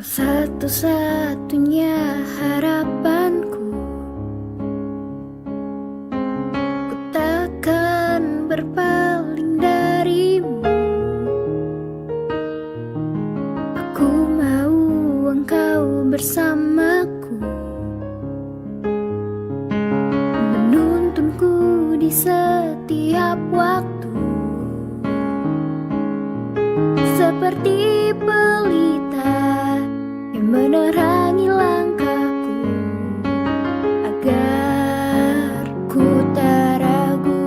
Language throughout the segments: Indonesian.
Kau satu-satunya harapanku. Ku takkan berpaling darimu. Aku mau engkau bersamaku, menuntunku di setiap waktu, seperti pelita yang menerangi langkahku, agar ku tak ragu.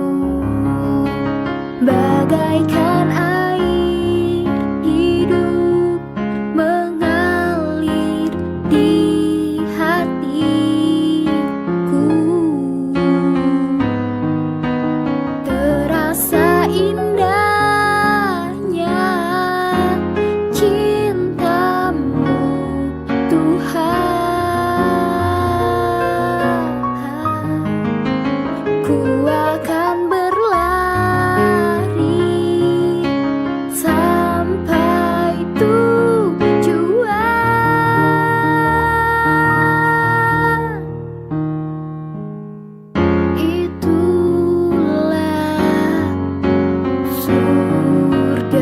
Bagaikan air hidup mengalir di hatiku, terasa indahnya cintamu, Tuhan. Ku akan berlari sampai tujuan. Itulah surgamu.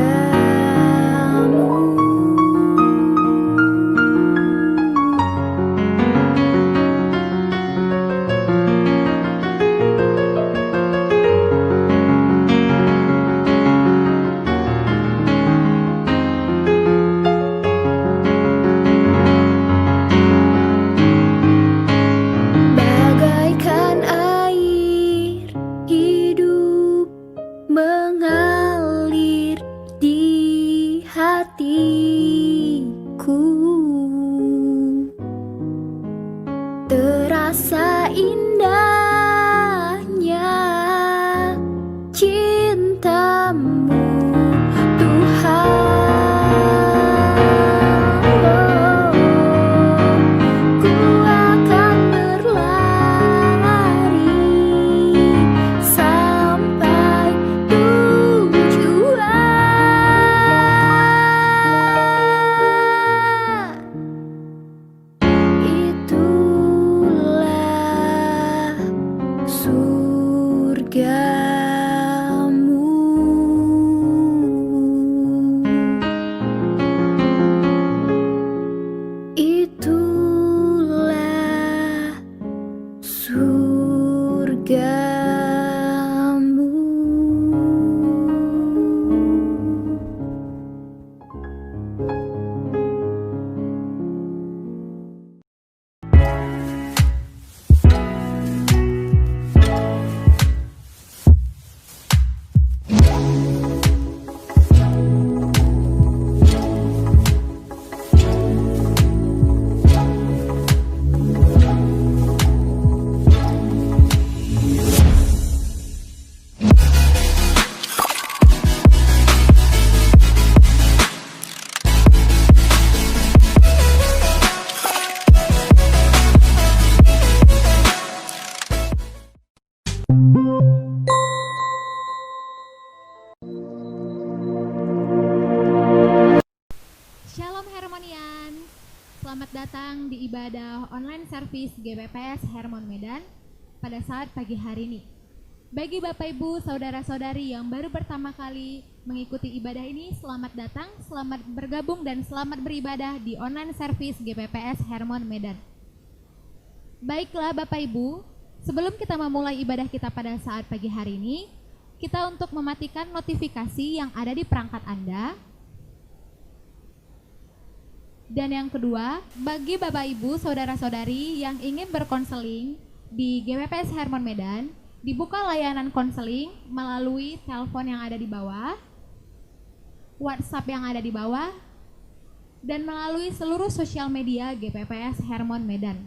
Bagaikan air hidup mengalir di hatiku, terasa indahnya cintamu, Tuhan. Ku akan berlari sampai tujuan. Itulah surgamu. Itulah surgamu. Shalom Hermonian, selamat datang di ibadah online service GBPS Hermon Medan pada saat pagi hari ini. Bagi Bapak Ibu, Saudara-saudari yang baru pertama kali mengikuti ibadah ini, selamat datang, selamat bergabung dan selamat beribadah di online service GBPS Hermon Medan. Baiklah Bapak Ibu, sebelum kita memulai ibadah kita pada saat pagi hari ini, kita untuk mematikan notifikasi yang ada di perangkat Anda. Dan yang kedua, bagi Bapak Ibu, Saudara-saudari yang ingin berkonseling di GBPS Hermon Medan, dibuka layanan konseling melalui telepon yang ada di bawah, WhatsApp yang ada di bawah, dan melalui seluruh sosial media GBPS Hermon Medan.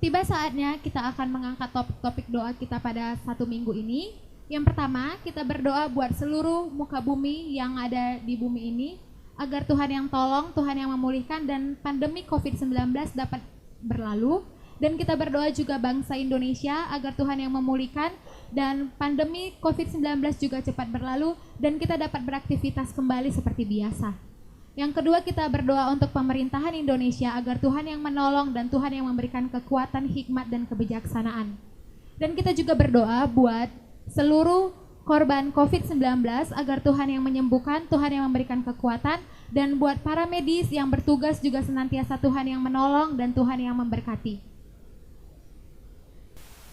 Tiba saatnya kita akan mengangkat topik doa kita pada satu minggu ini. Yang pertama, kita berdoa buat seluruh muka bumi yang ada di bumi ini, agar Tuhan yang tolong, Tuhan yang memulihkan, dan pandemi COVID-19 dapat berlalu, Dan kita berdoa juga bangsa Indonesia agar Tuhan yang memulihkan dan pandemi COVID-19 juga cepat berlalu dan kita dapat beraktivitas kembali seperti biasa. Yang kedua, kita berdoa untuk pemerintahan Indonesia agar Tuhan yang menolong dan Tuhan yang memberikan kekuatan, hikmat, dan kebijaksanaan. Dan kita juga berdoa buat seluruh korban COVID-19 agar Tuhan yang menyembuhkan, Tuhan yang memberikan kekuatan, dan buat para medis yang bertugas juga senantiasa Tuhan yang menolong dan Tuhan yang memberkati.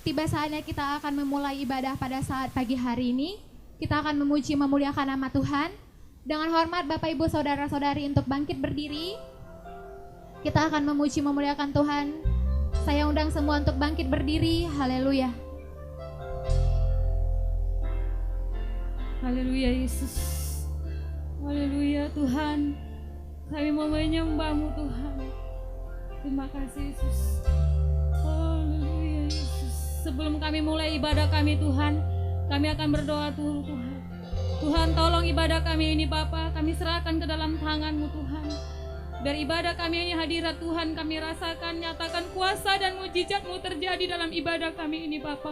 Tiba saatnya kita akan memulai ibadah pada saat pagi hari ini. Kita akan memuji memuliakan nama Tuhan. Dengan hormat Bapak Ibu Saudara-saudari untuk bangkit berdiri. Kita akan memuji memuliakan Tuhan. Saya undang semua untuk bangkit berdiri. Haleluya. Haleluya Yesus. Haleluya Tuhan. Kami mau menyembah-Mu Tuhan. Terima kasih Yesus. Haleluya Yesus. Sebelum kami mulai ibadah kami Tuhan, kami akan berdoa dulu Tuhan. Tuhan tolong ibadah kami ini Bapa, kami serahkan ke dalam tangan-Mu Tuhan. Biar ibadah kami ini hadirat Tuhan, kami rasakan, nyatakan kuasa dan mujizat-Mu terjadi dalam ibadah kami ini Bapa.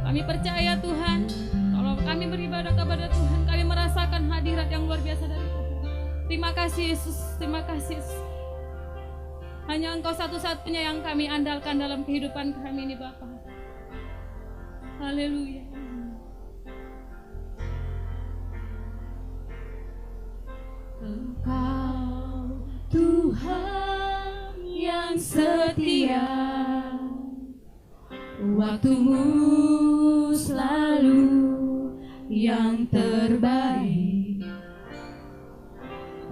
Kami percaya Tuhan, kalau kami beribadah kepada Tuhan, kami merasakan hadirat yang luar biasa dari Tuhan. Terima kasih Yesus, terima kasih Yesus. Hanya Engkau satu-satunya yang kami andalkan dalam kehidupan kami ini Bapa. Haleluya. Engkau Tuhan yang setia, waktu-Mu selalu yang terbaik.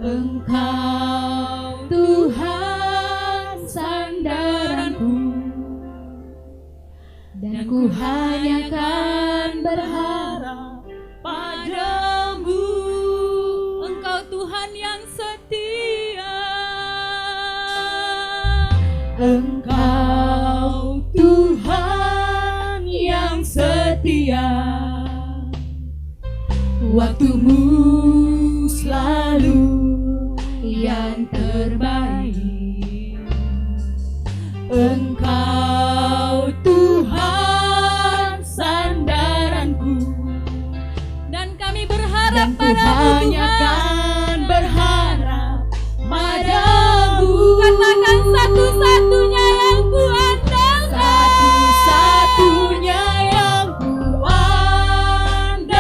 Engkau Tuhan sandaranku, dan ku hanya kan berharap padamu. Engkau Tuhan yang setia, Engkau Tuhan yang setia, waktu-Mu selalu yang terbaik. Engkau Tuhan sandaranku, dan kami berharap padamu Tuhan, berharap padamu. Katakan satu-satunya yang ku andalkan, satu-satunya yang ku andalkan,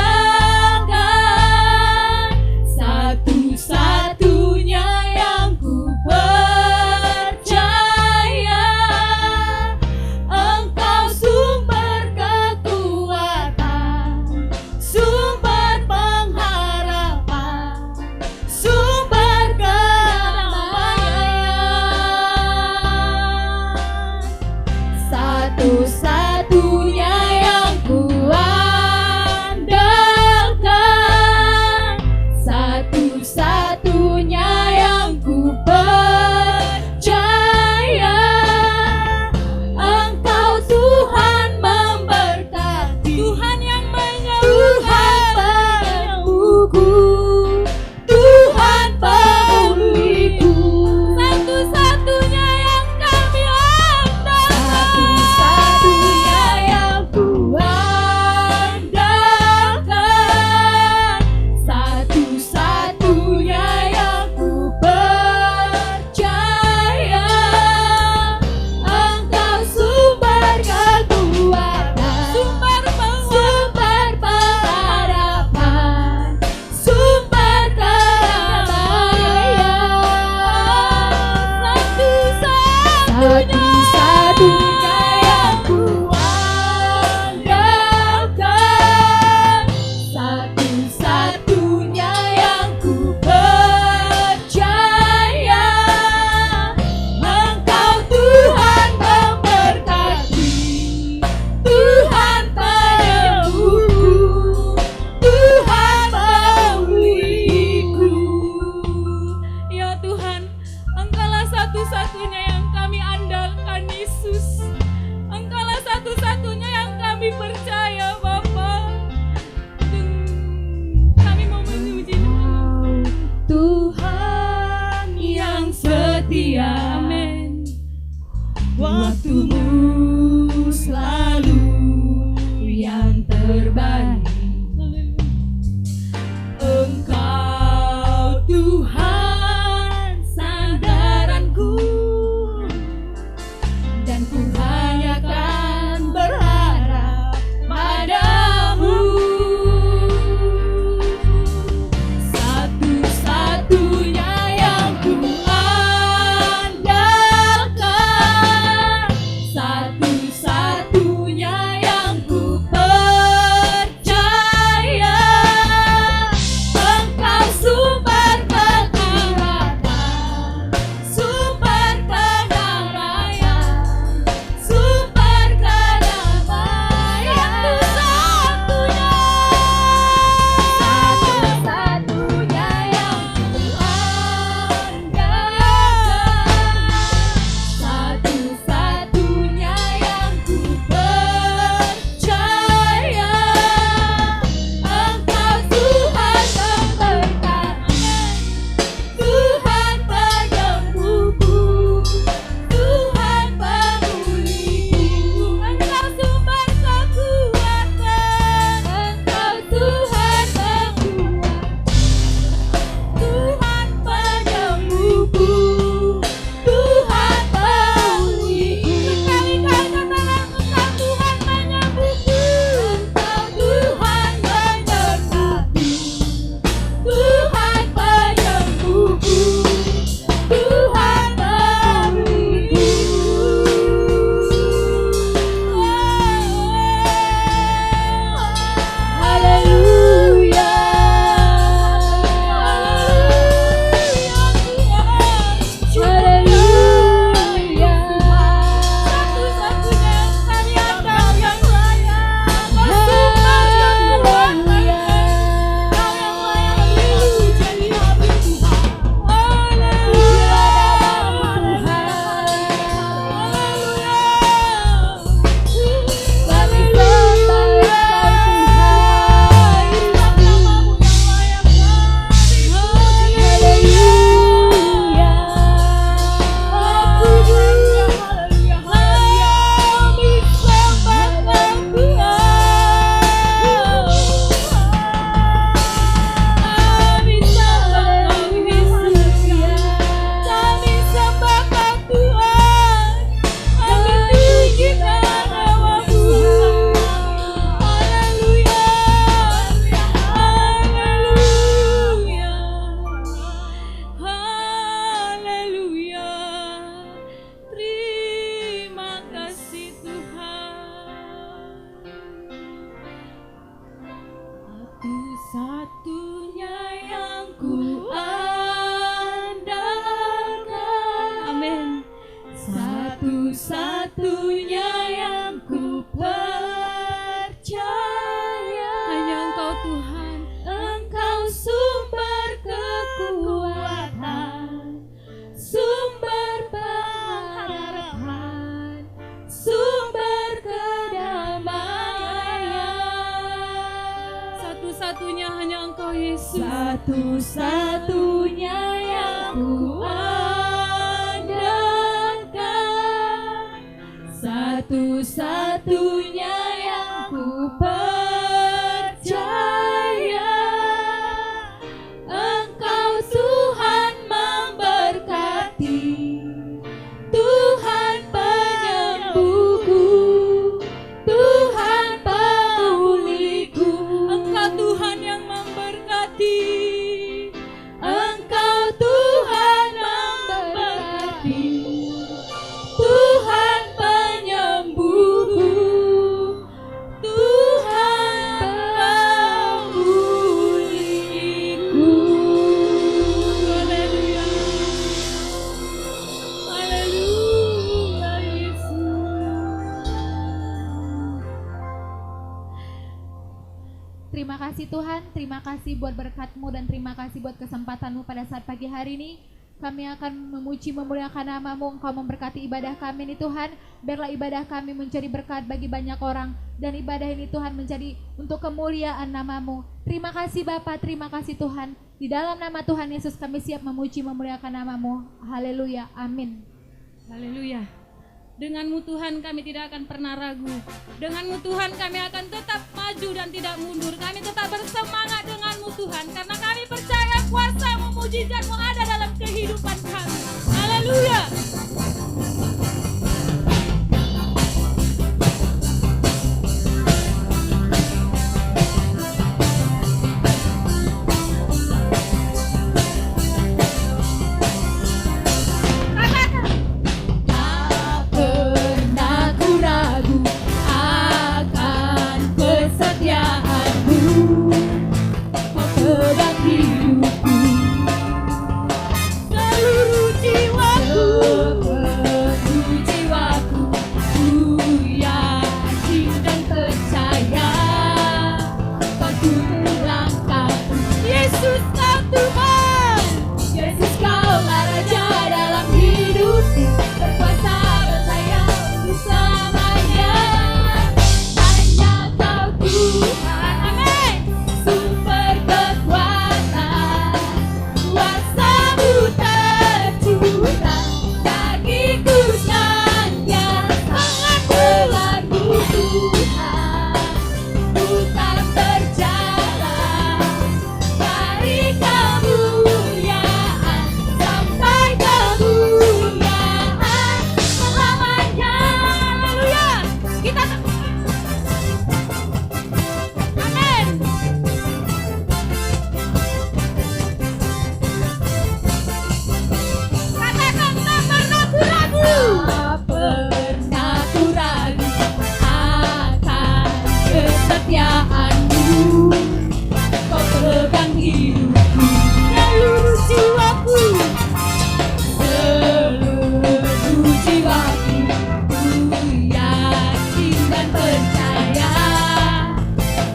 satu-satunya yang ku percaya. Engkau sumber kekuatan, sumber pengharapan, sumber kedamaian. Satu-satunya yang ku andalkan, satu-satunya yang ku percaya. Engkau Tuhan memberkati, Tuhan yang menyembuhku, Tuhan pemulihku. Satu-satunya yang kami andalkan, satu-satunya yang ku andalkan, satu-satunya yang ku percaya. Engkau sumber kekuatan, sumber pengharapan, sumber kedamaian. Satu-satunya yang ku andalkan, satu-satunya yang ku percaya. Engkau Tuhan memberkati, Tuhan penyembuhku, Tuhan pemulihku. Ya Tuhan, Engkaulah satu-satunya yang kami andalkan Yesus. Engkaulah satu-satunya yang kami percaya Bapa. Kami mau memuji-Mu, Tuhan yang setia. Amin. waktumu selalu yang terbaik. Engkau Tuhan sandaranku, dan ku hanya kan berharap padamu. Satu-satunya yang ku andalkan, satu-satunya yang ku percaya. Engkau sumber kekuatan, sumber kedamaian, sumber kedamaian. Satu-satunya yang ku andalkan, satu-satunya yang ku percaya. Engkau Tuhan memberkati, Tuhan penyembuhku, Tuhan pemulihku. Engkau sumber kekuatan, Engkau Tuhan penguat, Tuhan penyembuhku, Tuhan pemulihku. Sekali-kali katakan, Engkau Tuhan penyembuhku, Engkau Tuhan menyertai, Tuhan penyembuhku, Tuhan pemulihku. Haleluya, haleluya. Satu-satunya yang layak, haleluya. Kau yang layak jadi hamba Tuhan. Haleluya, kami sembah Haleluya, terima kasih Tuhan. Satu-satunya yang ku andalkan, amin. Satu-satunya yang ku percaya, hanya Engkau Tuhan. Engkau sumber kekuatan, sumber pengharapan, sumber kedamaian. Satu-satunya hanya Engkau Yesus. Satu-satunya yang ku andalkan, satu-satunya yang ku percaya. Engkau Tuhan memberkati, Tuhan penyembuhku, Tuhan pemulihku. Engkau Tuhan yang memberkati, Engkau Tuhan memberkati, Tuhan penyembuhku, Tuhan pemulihku. haleluya, Haleluya, Yesus. Terima kasih Tuhan, terima kasih buat berkat-Mu dan terima kasih buat kesempatan-Mu pada saat pagi hari ini. Kami akan memuji memuliakan nama-Mu. Engkau memberkati ibadah kami ini Tuhan. Biarlah ibadah kami menjadi berkat bagi banyak orang. Dan ibadah ini Tuhan menjadi untuk kemuliaan nama-Mu. Terima kasih Bapa, terima kasih Tuhan. Di dalam nama Tuhan Yesus kami siap memuji memuliakan nama-Mu. Haleluya, amin. haleluya. Denganmu Tuhan kami tidak akan pernah ragu. Denganmu Tuhan kami akan tetap maju dan tidak mundur. Kami tetap bersemangat denganmu Tuhan. Karena kami percaya kuasa-Mu, mujizat-Mu ada dalam kehidupan kami. Haleluya. Pernah ku ragu akan kesetiaan-Mu, Kau pegang hidupku, seluruh jiwaku, ku yakin dan percaya Kau melangkah. Yesus Kau Tuhan, Yesus Kaulah Raja dalam hidupku, berkuasa bersayap untuk selamanya. Hanya Kau Tuhan, amin. Sumber kekuatan, kuasa-Mu tercurah bagiku senantiasa. Denganmu Tuhan, ku tak berjalan dari kemuliaan sampai kemuliaan selamanya. Haleluya. Kita amin. Katakan tak pernah ku ragu. Tak pernah ku ragu akan kesetiaan-Mu, Kau pegang hidupku, seluruh jiwaku, ku yakin dan percaya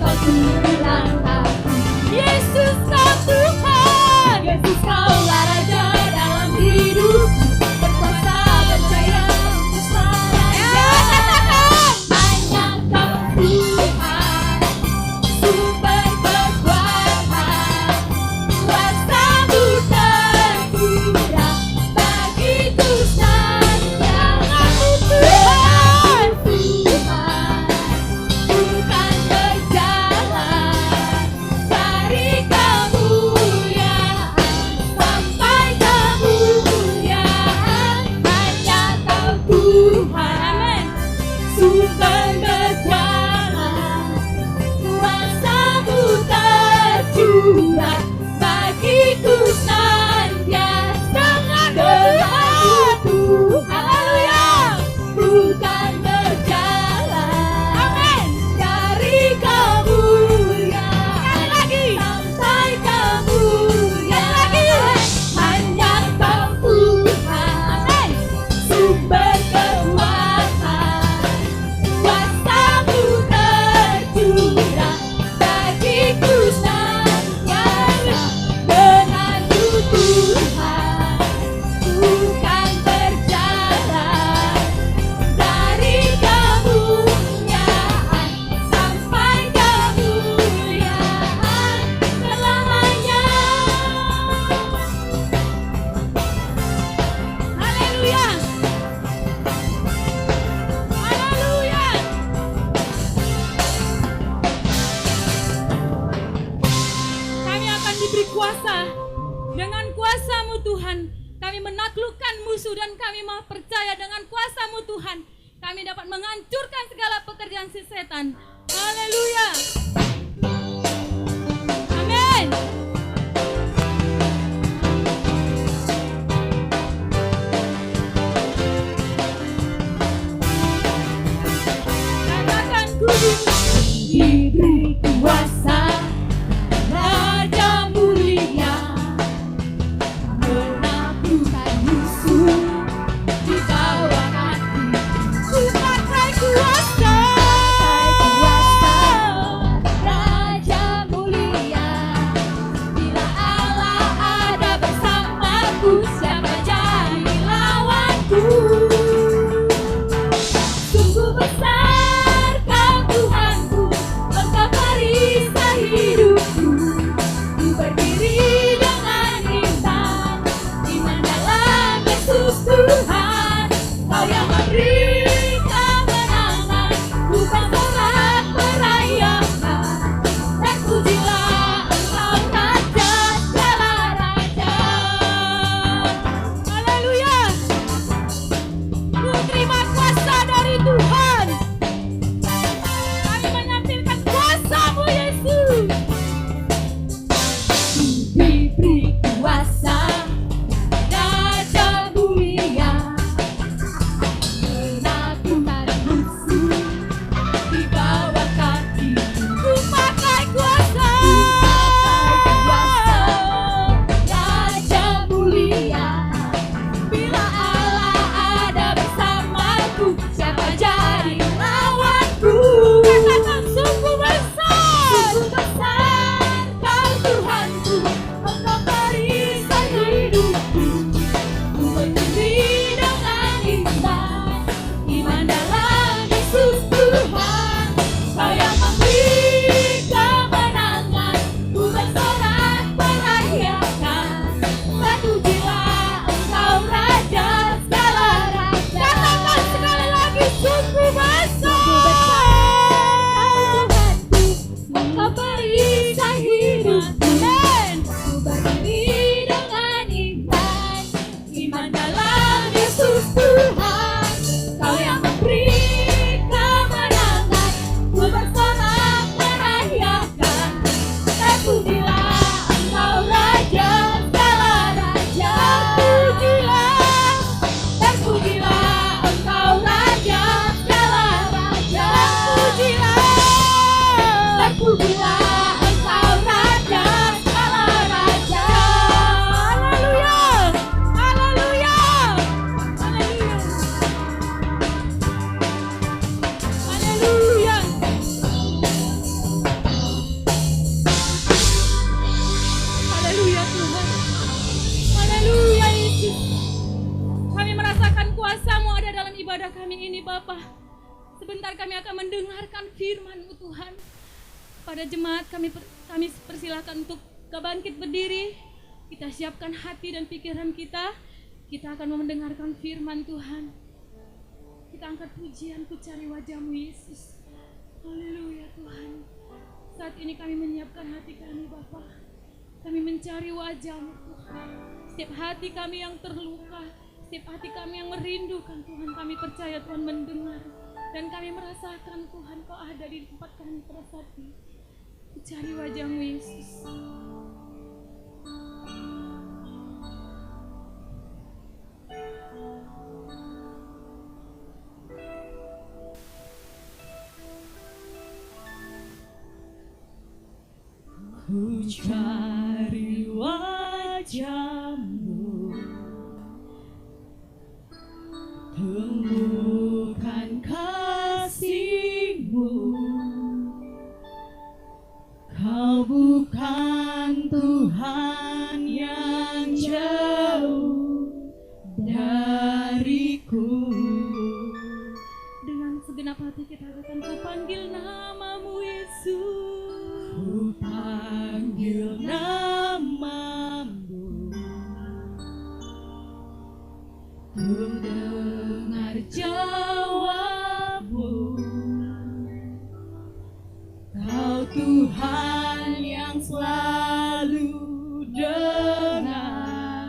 Kau turun langkahku. Yesus Kau Tuhan, Yesus Kaulah Raja dalam hidupku, berkuasa percaya untuk selamanya. Hanya Kau Tuhan, sumber kekuatan, kuasa-Mu tercurah bagiku senantiasa. Tuhan, bukan berjalan dari kemuliaan sampai kemuliaan. Hanya Kau Tuhan, sumber kekuatan, kuasa-Mu tercurah bagiku senantiasa. Denganmu Tuhan, haleluya, bukan berjalan, amin, dari kemuliaan sampai kemuliaan. Hanya Kau Tuhan, amin, sumber kekuatan, kuasa-Mu tercurah bagiku senantiasa. Denganmu Tuhan, bukan berjalan dari kemuliaan sampai kemuliaan selamanya. Haleluya. Haleluya. Kami akan diberi kuasa. Dengan kuasa-Mu Tuhan, kami menaklukkan musuh dan kami mau percaya dengan kuasa-Mu Tuhan, kami dapat menghancurkan segala pekerjaan si setan. Haleluya. Amin. Katakan ku diberi kuasa, Raja mulia, menaklukkan musuh di bawah kaki. Ku pakai kuasa, ini Bapa. Sebentar kami akan mendengarkan firman-Mu Tuhan. Pada jemaat kami persilahkan untuk bangkit berdiri. Kita siapkan hati dan pikiran kita. Kita akan mendengarkan firman Tuhan. Kita angkat pujian, ku cari wajah-Mu Yesus. Haleluya Tuhan. Saat ini kami menyiapkan hati kami Bapa. Kami mencari wajah-Mu Tuhan. Setiap hati kami yang terluka, setiap hati kami yang merindukan Tuhan, kami percaya Tuhan mendengar. Dan kami merasakan Tuhan Kau ada di tempat kami pada saat ini. Ku cari wajah-Mu Yesus. Ku cari wajah-Mu, temukan kasih-Mu. Kau bukan Tuhan yang jauh dariku. Dengan segenap hati kita akan ku panggil nama-Mu Yesus. Ku panggil nama-Mu, belum dengar jawab-Mu. Kau Tuhan yang selalu dengar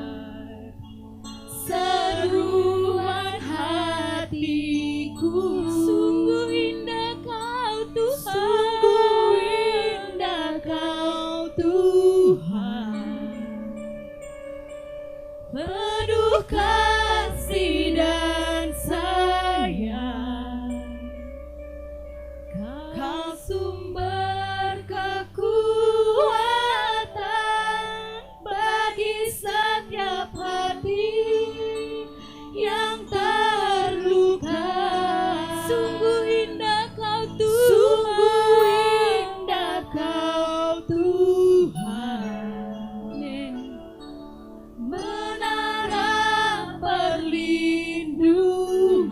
seruan hatiku. Sungguh indah Kau Tuhan. Sungguh indah Kau Tuhan, penuh kasih dan sayang. Kau sumber kekuatan bagi setiap hati yang terluka. Sungguh indah Kau Tuhan. Sungguh indah Kau Tuhan, Amin. menara perlindungan.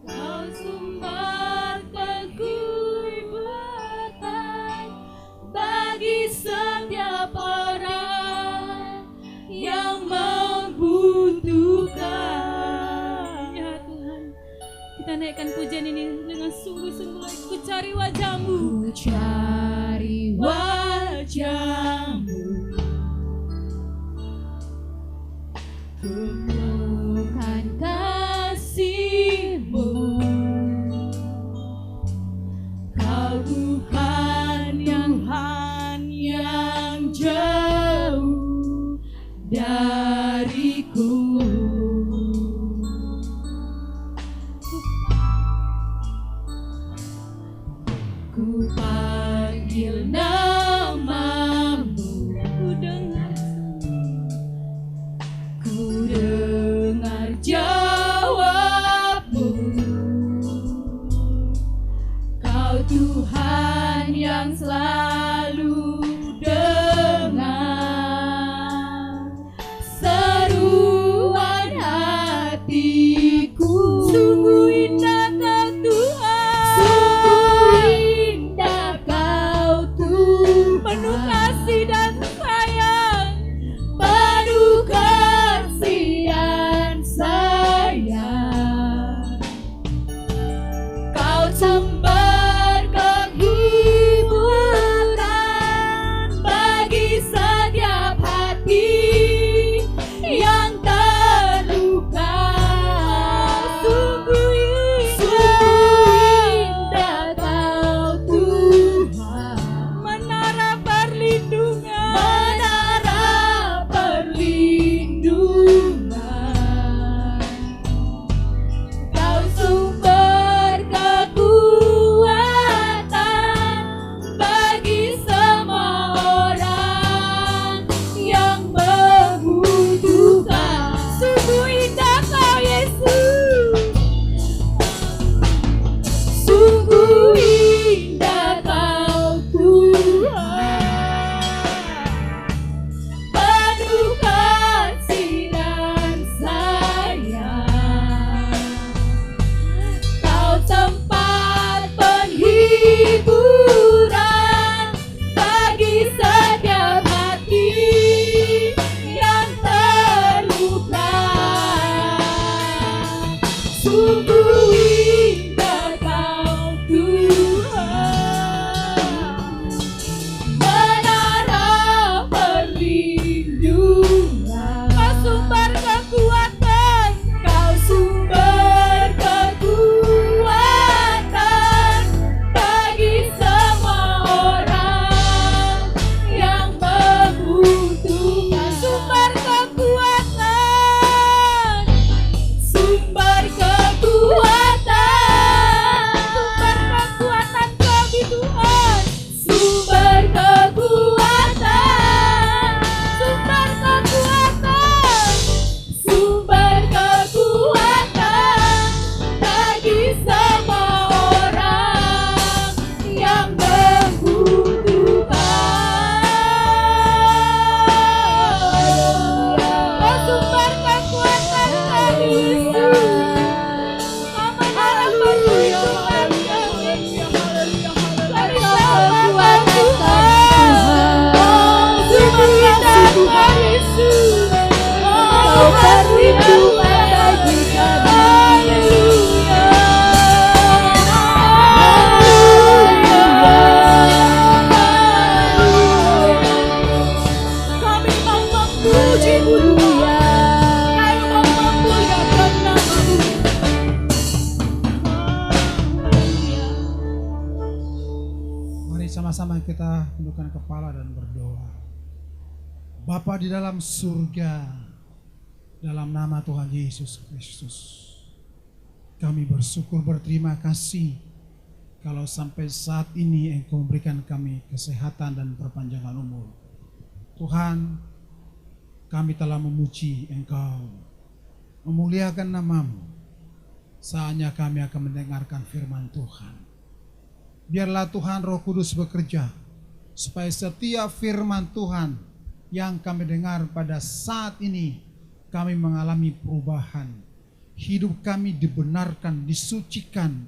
Kau sumber kekuatan bagi setiap orang yang membutuhkan. Ya Tuhan, kita naikkan pujian ini dengan sungguh-sungguh lagi. Ku cari wajah-Mu. Ku cari wajah-Mu, temukan kasih-Mu. Kau Tuhan yang jauh dariku. Ku panggil nama-Mu, ku dengar jawab-Mu. Kau Tuhan yang selalu dengar seruan hatiku. Sungguh indah Kau Tuhan. Sungguh indah Kau Tuhan, Penuh kasih dan sayang. penuh kasih dan sayang. Kau sumber kehiburan bagi setiap hati yang terluka. sama-sama kita tundukkan kepala dan berdoa. Bapa di dalam surga, dalam nama Tuhan Yesus Kristus, kami bersyukur berterima kasih kalau sampai saat ini Engkau memberikan kami kesehatan dan perpanjangan umur. Tuhan, kami telah memuji Engkau, memuliakan nama-Mu. Saatnya kami akan mendengarkan firman Tuhan. Biarlah Tuhan Roh Kudus bekerja, supaya setiap firman Tuhan yang kami dengar pada saat ini, kami mengalami perubahan. Hidup kami dibenarkan, disucikan,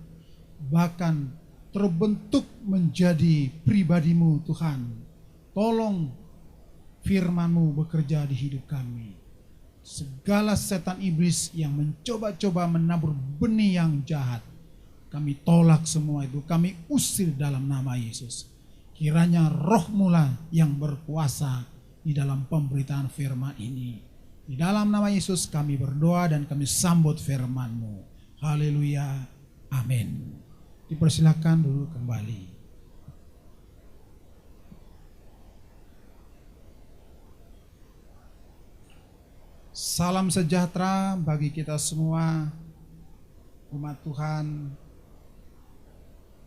bahkan terbentuk menjadi pribadi-Mu Tuhan. Tolong firman-Mu bekerja di hidup kami. Segala setan iblis yang mencoba-coba menabur benih yang jahat, kami tolak semua itu, kami usir dalam nama Yesus. Kiranya Roh-Mu lah yang berkuasa di dalam pemberitaan firman ini. Di dalam nama Yesus kami berdoa dan kami sambut firman-Mu. Haleluya, amin. Dipersilakan dulu kembali. Salam sejahtera bagi kita semua, umat Tuhan,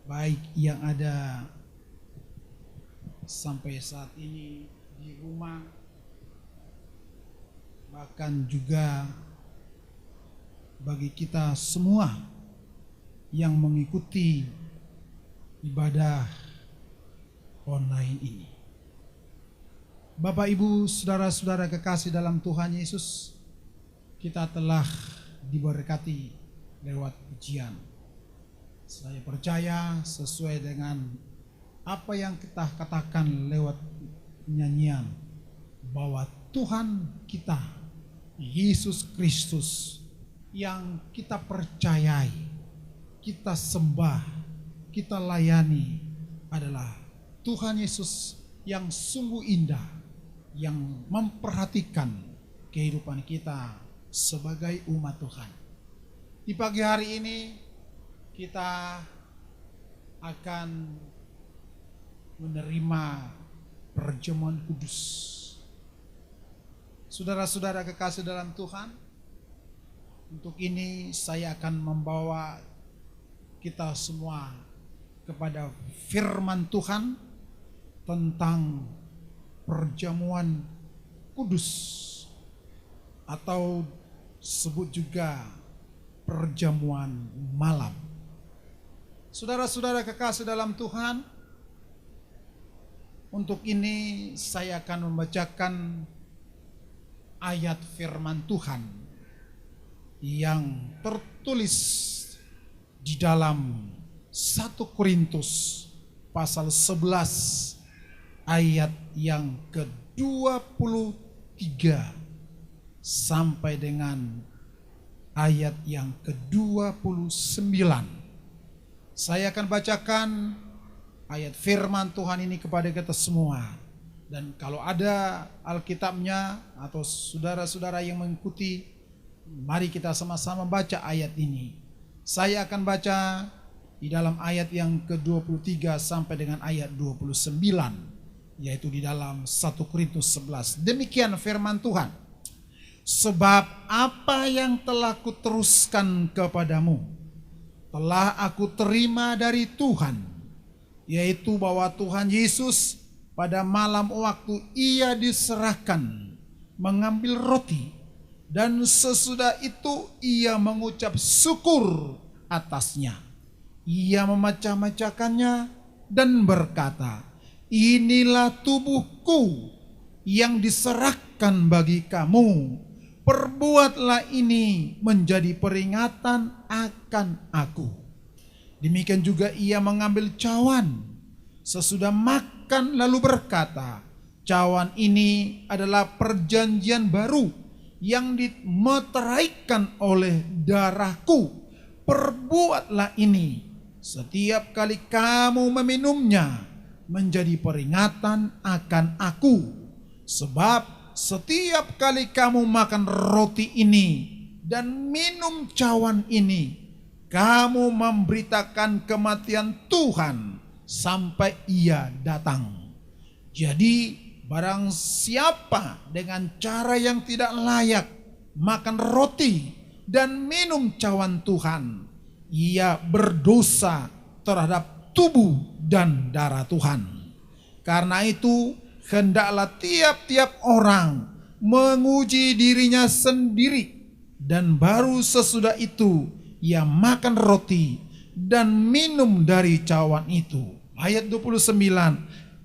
baik yang ada sampai saat ini di rumah, bahkan juga bagi kita semua yang mengikuti ibadah online ini. Bapak, Ibu, saudara-saudara kekasih dalam Tuhan Yesus, kita telah diberkati lewat pujian. Saya percaya sesuai dengan apa yang kita katakan lewat nyanyian, bahwa Tuhan kita, Yesus Kristus, yang kita percayai, kita sembah, kita layani adalah Tuhan Yesus yang sungguh indah, yang memperhatikan kehidupan kita sebagai umat Tuhan. Di pagi hari ini kita akan menerima perjamuan kudus. Saudara-saudara kekasih dalam Tuhan, untuk ini saya akan membawa kita semua kepada firman Tuhan tentang perjamuan kudus, atau sebut juga perjamuan malam. Saudara-saudara kekasih dalam Tuhan, untuk ini saya akan membacakan ayat firman Tuhan yang tertulis di dalam 1 Korintus pasal 11 ayat yang ke-23 sampai dengan ayat yang ke-29. Saya akan bacakan ayat firman Tuhan ini kepada kita semua. Dan kalau ada Alkitabnya atau saudara-saudara yang mengikuti, mari kita sama-sama baca ayat ini. Saya akan baca di dalam ayat yang ke-23 sampai dengan ayat 29, yaitu di dalam 1 Korintus 11. Demikian firman Tuhan. Sebab apa yang telah kuteruskan kepadamu telah aku terima dari Tuhan, yaitu bahwa Tuhan Yesus pada malam waktu ia diserahkan mengambil roti, dan sesudah itu ia mengucap syukur atasnya. Ia memecah-mecahkannya dan berkata, inilah tubuhku yang diserahkan bagi kamu. Perbuatlah ini menjadi peringatan akan aku. Demikian juga ia mengambil cawan sesudah makan lalu berkata, cawan ini adalah perjanjian baru yang dimeteraikan oleh darahku. Perbuatlah ini setiap kali kamu meminumnya menjadi peringatan akan aku. Sebab setiap kali kamu makan roti ini dan minum cawan ini, kamu memberitakan kematian Tuhan sampai ia datang. Jadi barang siapa dengan cara yang tidak layak makan roti dan minum cawan Tuhan, ia berdosa terhadap tubuh dan darah Tuhan. Karena itu hendaklah tiap-tiap orang menguji dirinya sendiri, dan baru sesudah itu ia makan roti dan minum dari cawan itu. Ayat 29,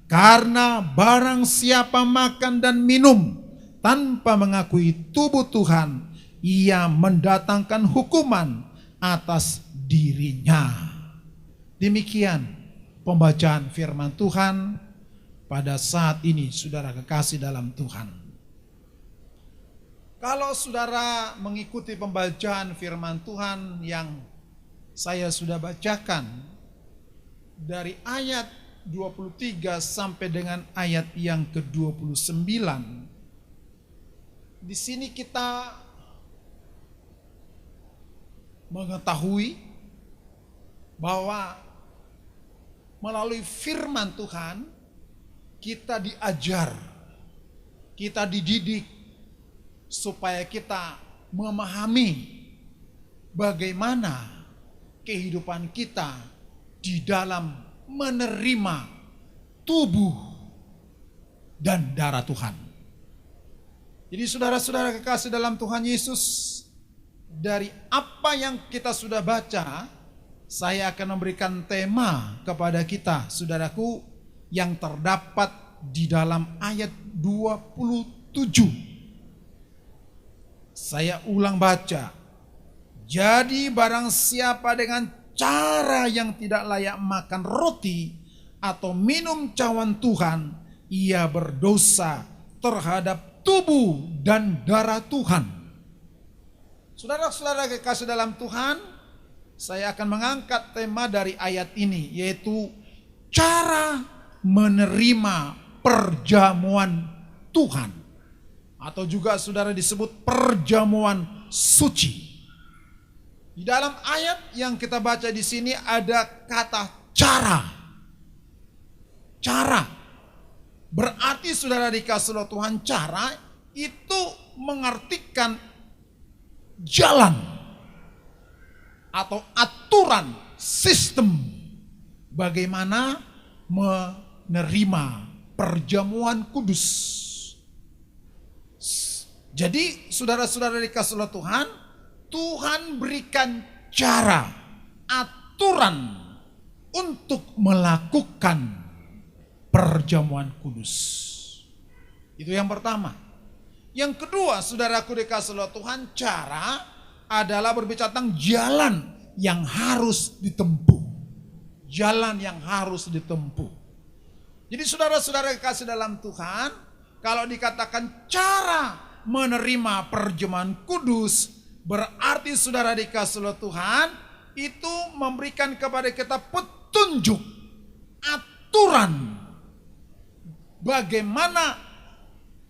karena barang siapa makan dan minum tanpa mengakui tubuh Tuhan, ia mendatangkan hukuman atas dirinya. Demikian pembacaan firman Tuhan pada saat ini, saudara kekasih dalam Tuhan. Kalau saudara mengikuti pembacaan firman Tuhan yang saya sudah bacakan dari ayat 23 sampai dengan ayat yang ke-29, di sini kita mengetahui bahwa melalui firman Tuhan kita diajar, kita dididik supaya kita memahami bagaimana kehidupan kita di dalam menerima tubuh dan darah Tuhan. Jadi saudara-saudara kekasih dalam Tuhan Yesus, dari apa yang kita sudah baca, saya akan memberikan tema kepada kita, saudaraku, yang terdapat di dalam ayat 27. Saya ulang baca. Jadi barang siapa dengan cara yang tidak layak makan roti atau minum cawan Tuhan, ia berdosa terhadap tubuh dan darah Tuhan. Saudara-saudara kekasih dalam Tuhan, saya akan mengangkat tema dari ayat ini, yaitu cara menerima perjamuan Tuhan, atau juga saudara disebut perjamuan suci. Di dalam ayat yang kita baca di sini ada kata cara. Cara. Berarti saudara dikasih oleh Tuhan, cara itu mengartikan jalan atau aturan, sistem bagaimana menerima perjamuan kudus. Jadi saudara-saudara dikasih oleh Tuhan, Tuhan berikan cara, aturan untuk melakukan perjamuan kudus. Itu yang pertama. Yang kedua, saudaraku dikasih oleh Tuhan, cara adalah berbicara tentang jalan yang harus ditempuh. Jalan yang harus ditempuh. Jadi saudara-saudara dikasih dalam Tuhan, kalau dikatakan cara menerima perjamuan kudus, berarti saudara dikasih oleh Tuhan itu memberikan kepada kita petunjuk, aturan bagaimana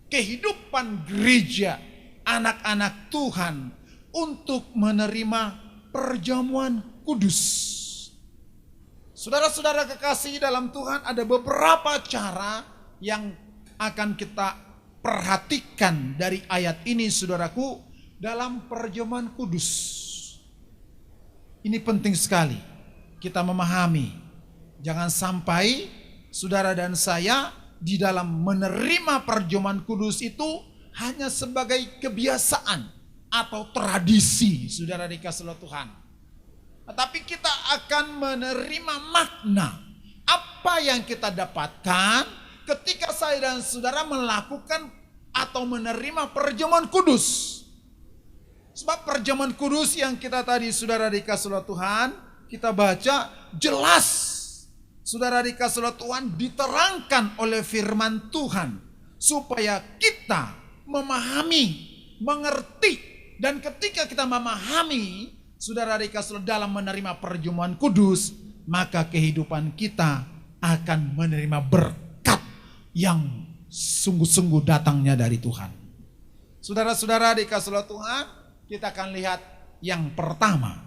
kehidupan gereja, anak-anak Tuhan untuk menerima perjamuan kudus. Saudara-saudara kekasih dalam Tuhan, ada beberapa cara yang akan kita perhatikan dari ayat ini, saudaraku, dalam perjamuan kudus. Ini penting sekali kita memahami. Jangan sampai saudara dan saya di dalam menerima perjamuan kudus itu hanya sebagai kebiasaan atau tradisi, saudara dikasih oleh Tuhan. Tetapi kita akan menerima makna apa yang kita dapatkan ketika saya dan saudara melakukan atau menerima perjamuan kudus. Sebab perjamuan kudus yang kita tadi saudara dikasih oleh Tuhan, kita baca jelas, saudara dikasih oleh Tuhan, diterangkan oleh firman Tuhan supaya kita memahami, mengerti, dan ketika kita memahami, saudara dikasih oleh dalam menerima perjamuan kudus, maka kehidupan kita akan menerima berkat yang sungguh-sungguh datangnya dari Tuhan. Saudara-saudara dikasih oleh Tuhan, kita akan lihat yang pertama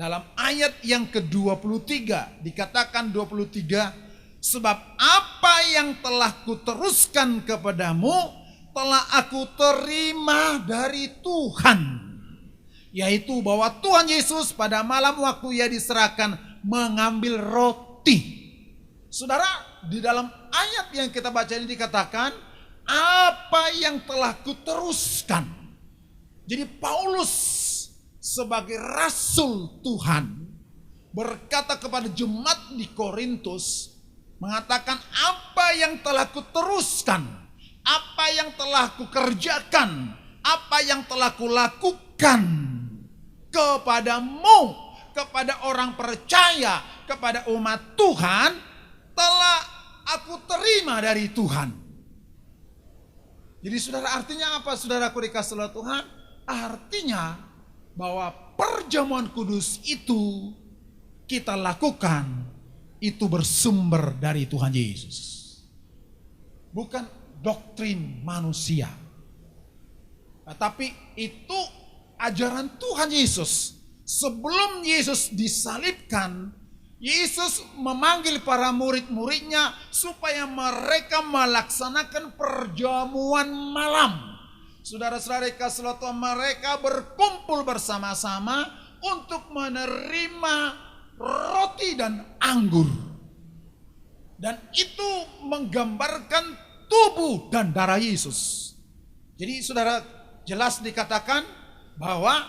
dalam ayat yang ke-23 dikatakan 23, sebab apa yang telah kuteruskan kepadamu telah aku terima dari Tuhan, yaitu bahwa Tuhan Yesus pada malam waktu ia diserahkan mengambil roti. Saudara, di dalam ayat yang kita baca ini dikatakan apa yang telah kuteruskan. Jadi Paulus sebagai rasul Tuhan berkata kepada jemaat di Korintus, mengatakan apa yang telah kuteruskan, apa yang telah kukerjakan, apa yang telah kulakukan kepadamu, kepada orang percaya, kepada umat Tuhan, telah aku terima dari Tuhan. Jadi saudara, artinya apa saudaraku dikasih oleh Tuhan? Artinya bahwa perjamuan kudus itu kita lakukan, itu bersumber dari Tuhan Yesus. Bukan doktrin manusia. Tapi itu ajaran Tuhan Yesus. Sebelum Yesus disalibkan, Yesus memanggil para murid-muridnya supaya mereka melaksanakan perjamuan malam. Saudara-saudara dikasih Tuhan, mereka berkumpul bersama-sama untuk menerima roti dan anggur. Dan itu menggambarkan tubuh dan darah Yesus. Jadi saudara, jelas dikatakan bahwa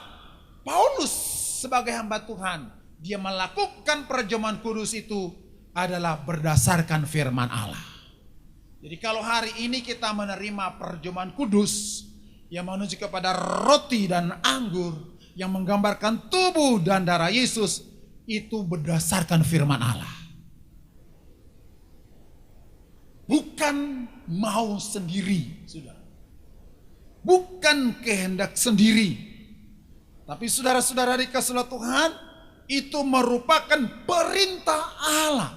Paulus sebagai hamba Tuhan, dia melakukan perjamuan kudus itu adalah berdasarkan firman Allah. Jadi kalau hari ini kita menerima perjamuan kudus yang menuju kepada roti dan anggur yang menggambarkan tubuh dan darah Yesus, itu berdasarkan firman Allah. Bukan mau sendiri, saudara. Bukan kehendak sendiri. Tapi saudara-saudara dikasih oleh Tuhan, itu merupakan perintah Allah.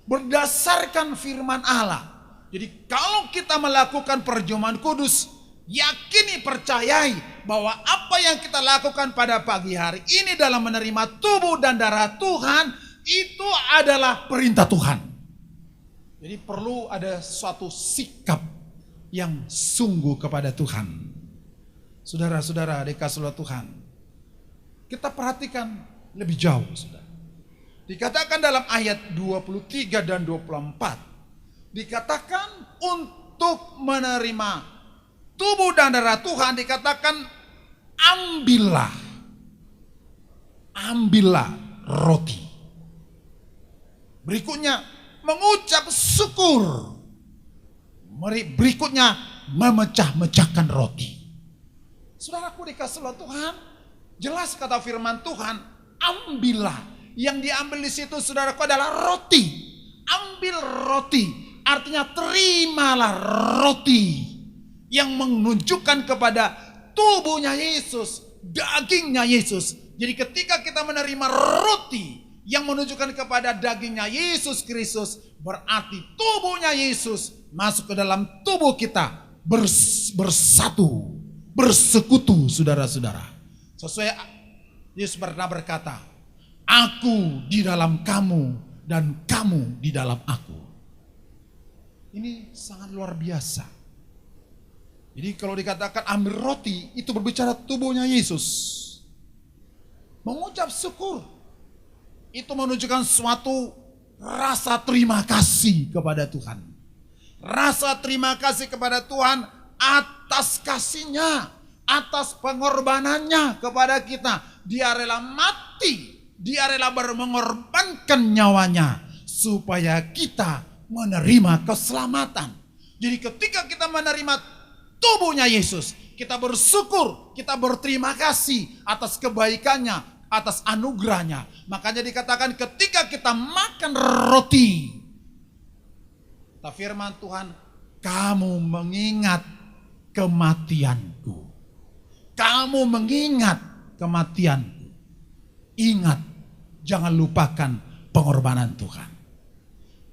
Berdasarkan firman Allah. Jadi kalau kita melakukan perjamuan kudus, yakini, percayai bahwa apa yang kita lakukan pada pagi hari ini dalam menerima tubuh dan darah Tuhan, itu adalah perintah Tuhan. Jadi perlu ada suatu sikap yang sungguh kepada Tuhan. Saudara-saudara dikasih oleh Tuhan, kita perhatikan lebih jauh, saudara. Dikatakan dalam ayat 23 dan 24, dikatakan untuk menerima tubuh dan darah Tuhan, dikatakan ambillah roti. Berikutnya mengucap syukur. Berikutnya memecah-mecahkan roti. Saudaraku dikasih oleh Tuhan, jelas kata firman Tuhan, ambillah. Yang diambil di situ saudaraku adalah roti. Ambil roti, artinya terimalah roti yang menunjukkan kepada tubuhnya Yesus, dagingnya Yesus. Jadi ketika kita menerima roti yang menunjukkan kepada dagingnya Yesus Kristus, berarti tubuhnya Yesus masuk ke dalam tubuh kita, bersatu, bersekutu, saudara-saudara. Sesuai Yesus pernah berkata, aku di dalam kamu dan kamu di dalam aku. Ini sangat luar biasa. Jadi kalau dikatakan ambil roti, itu berbicara tubuhnya Yesus. Mengucap syukur, itu menunjukkan suatu rasa terima kasih kepada Tuhan. Rasa terima kasih kepada Tuhan atas kasihnya, atas pengorbanannya kepada kita. Dia rela mati, dia rela mengorbankan nyawanya supaya kita menerima keselamatan. Jadi ketika kita menerima tubuhnya Yesus, kita bersyukur, kita berterima kasih atas kebaikannya, atas anugerahnya. Makanya dikatakan ketika kita makan roti, kata firman Tuhan, kamu mengingat kematianku. Kamu mengingat kematianku. Ingat, jangan lupakan pengorbanan Tuhan.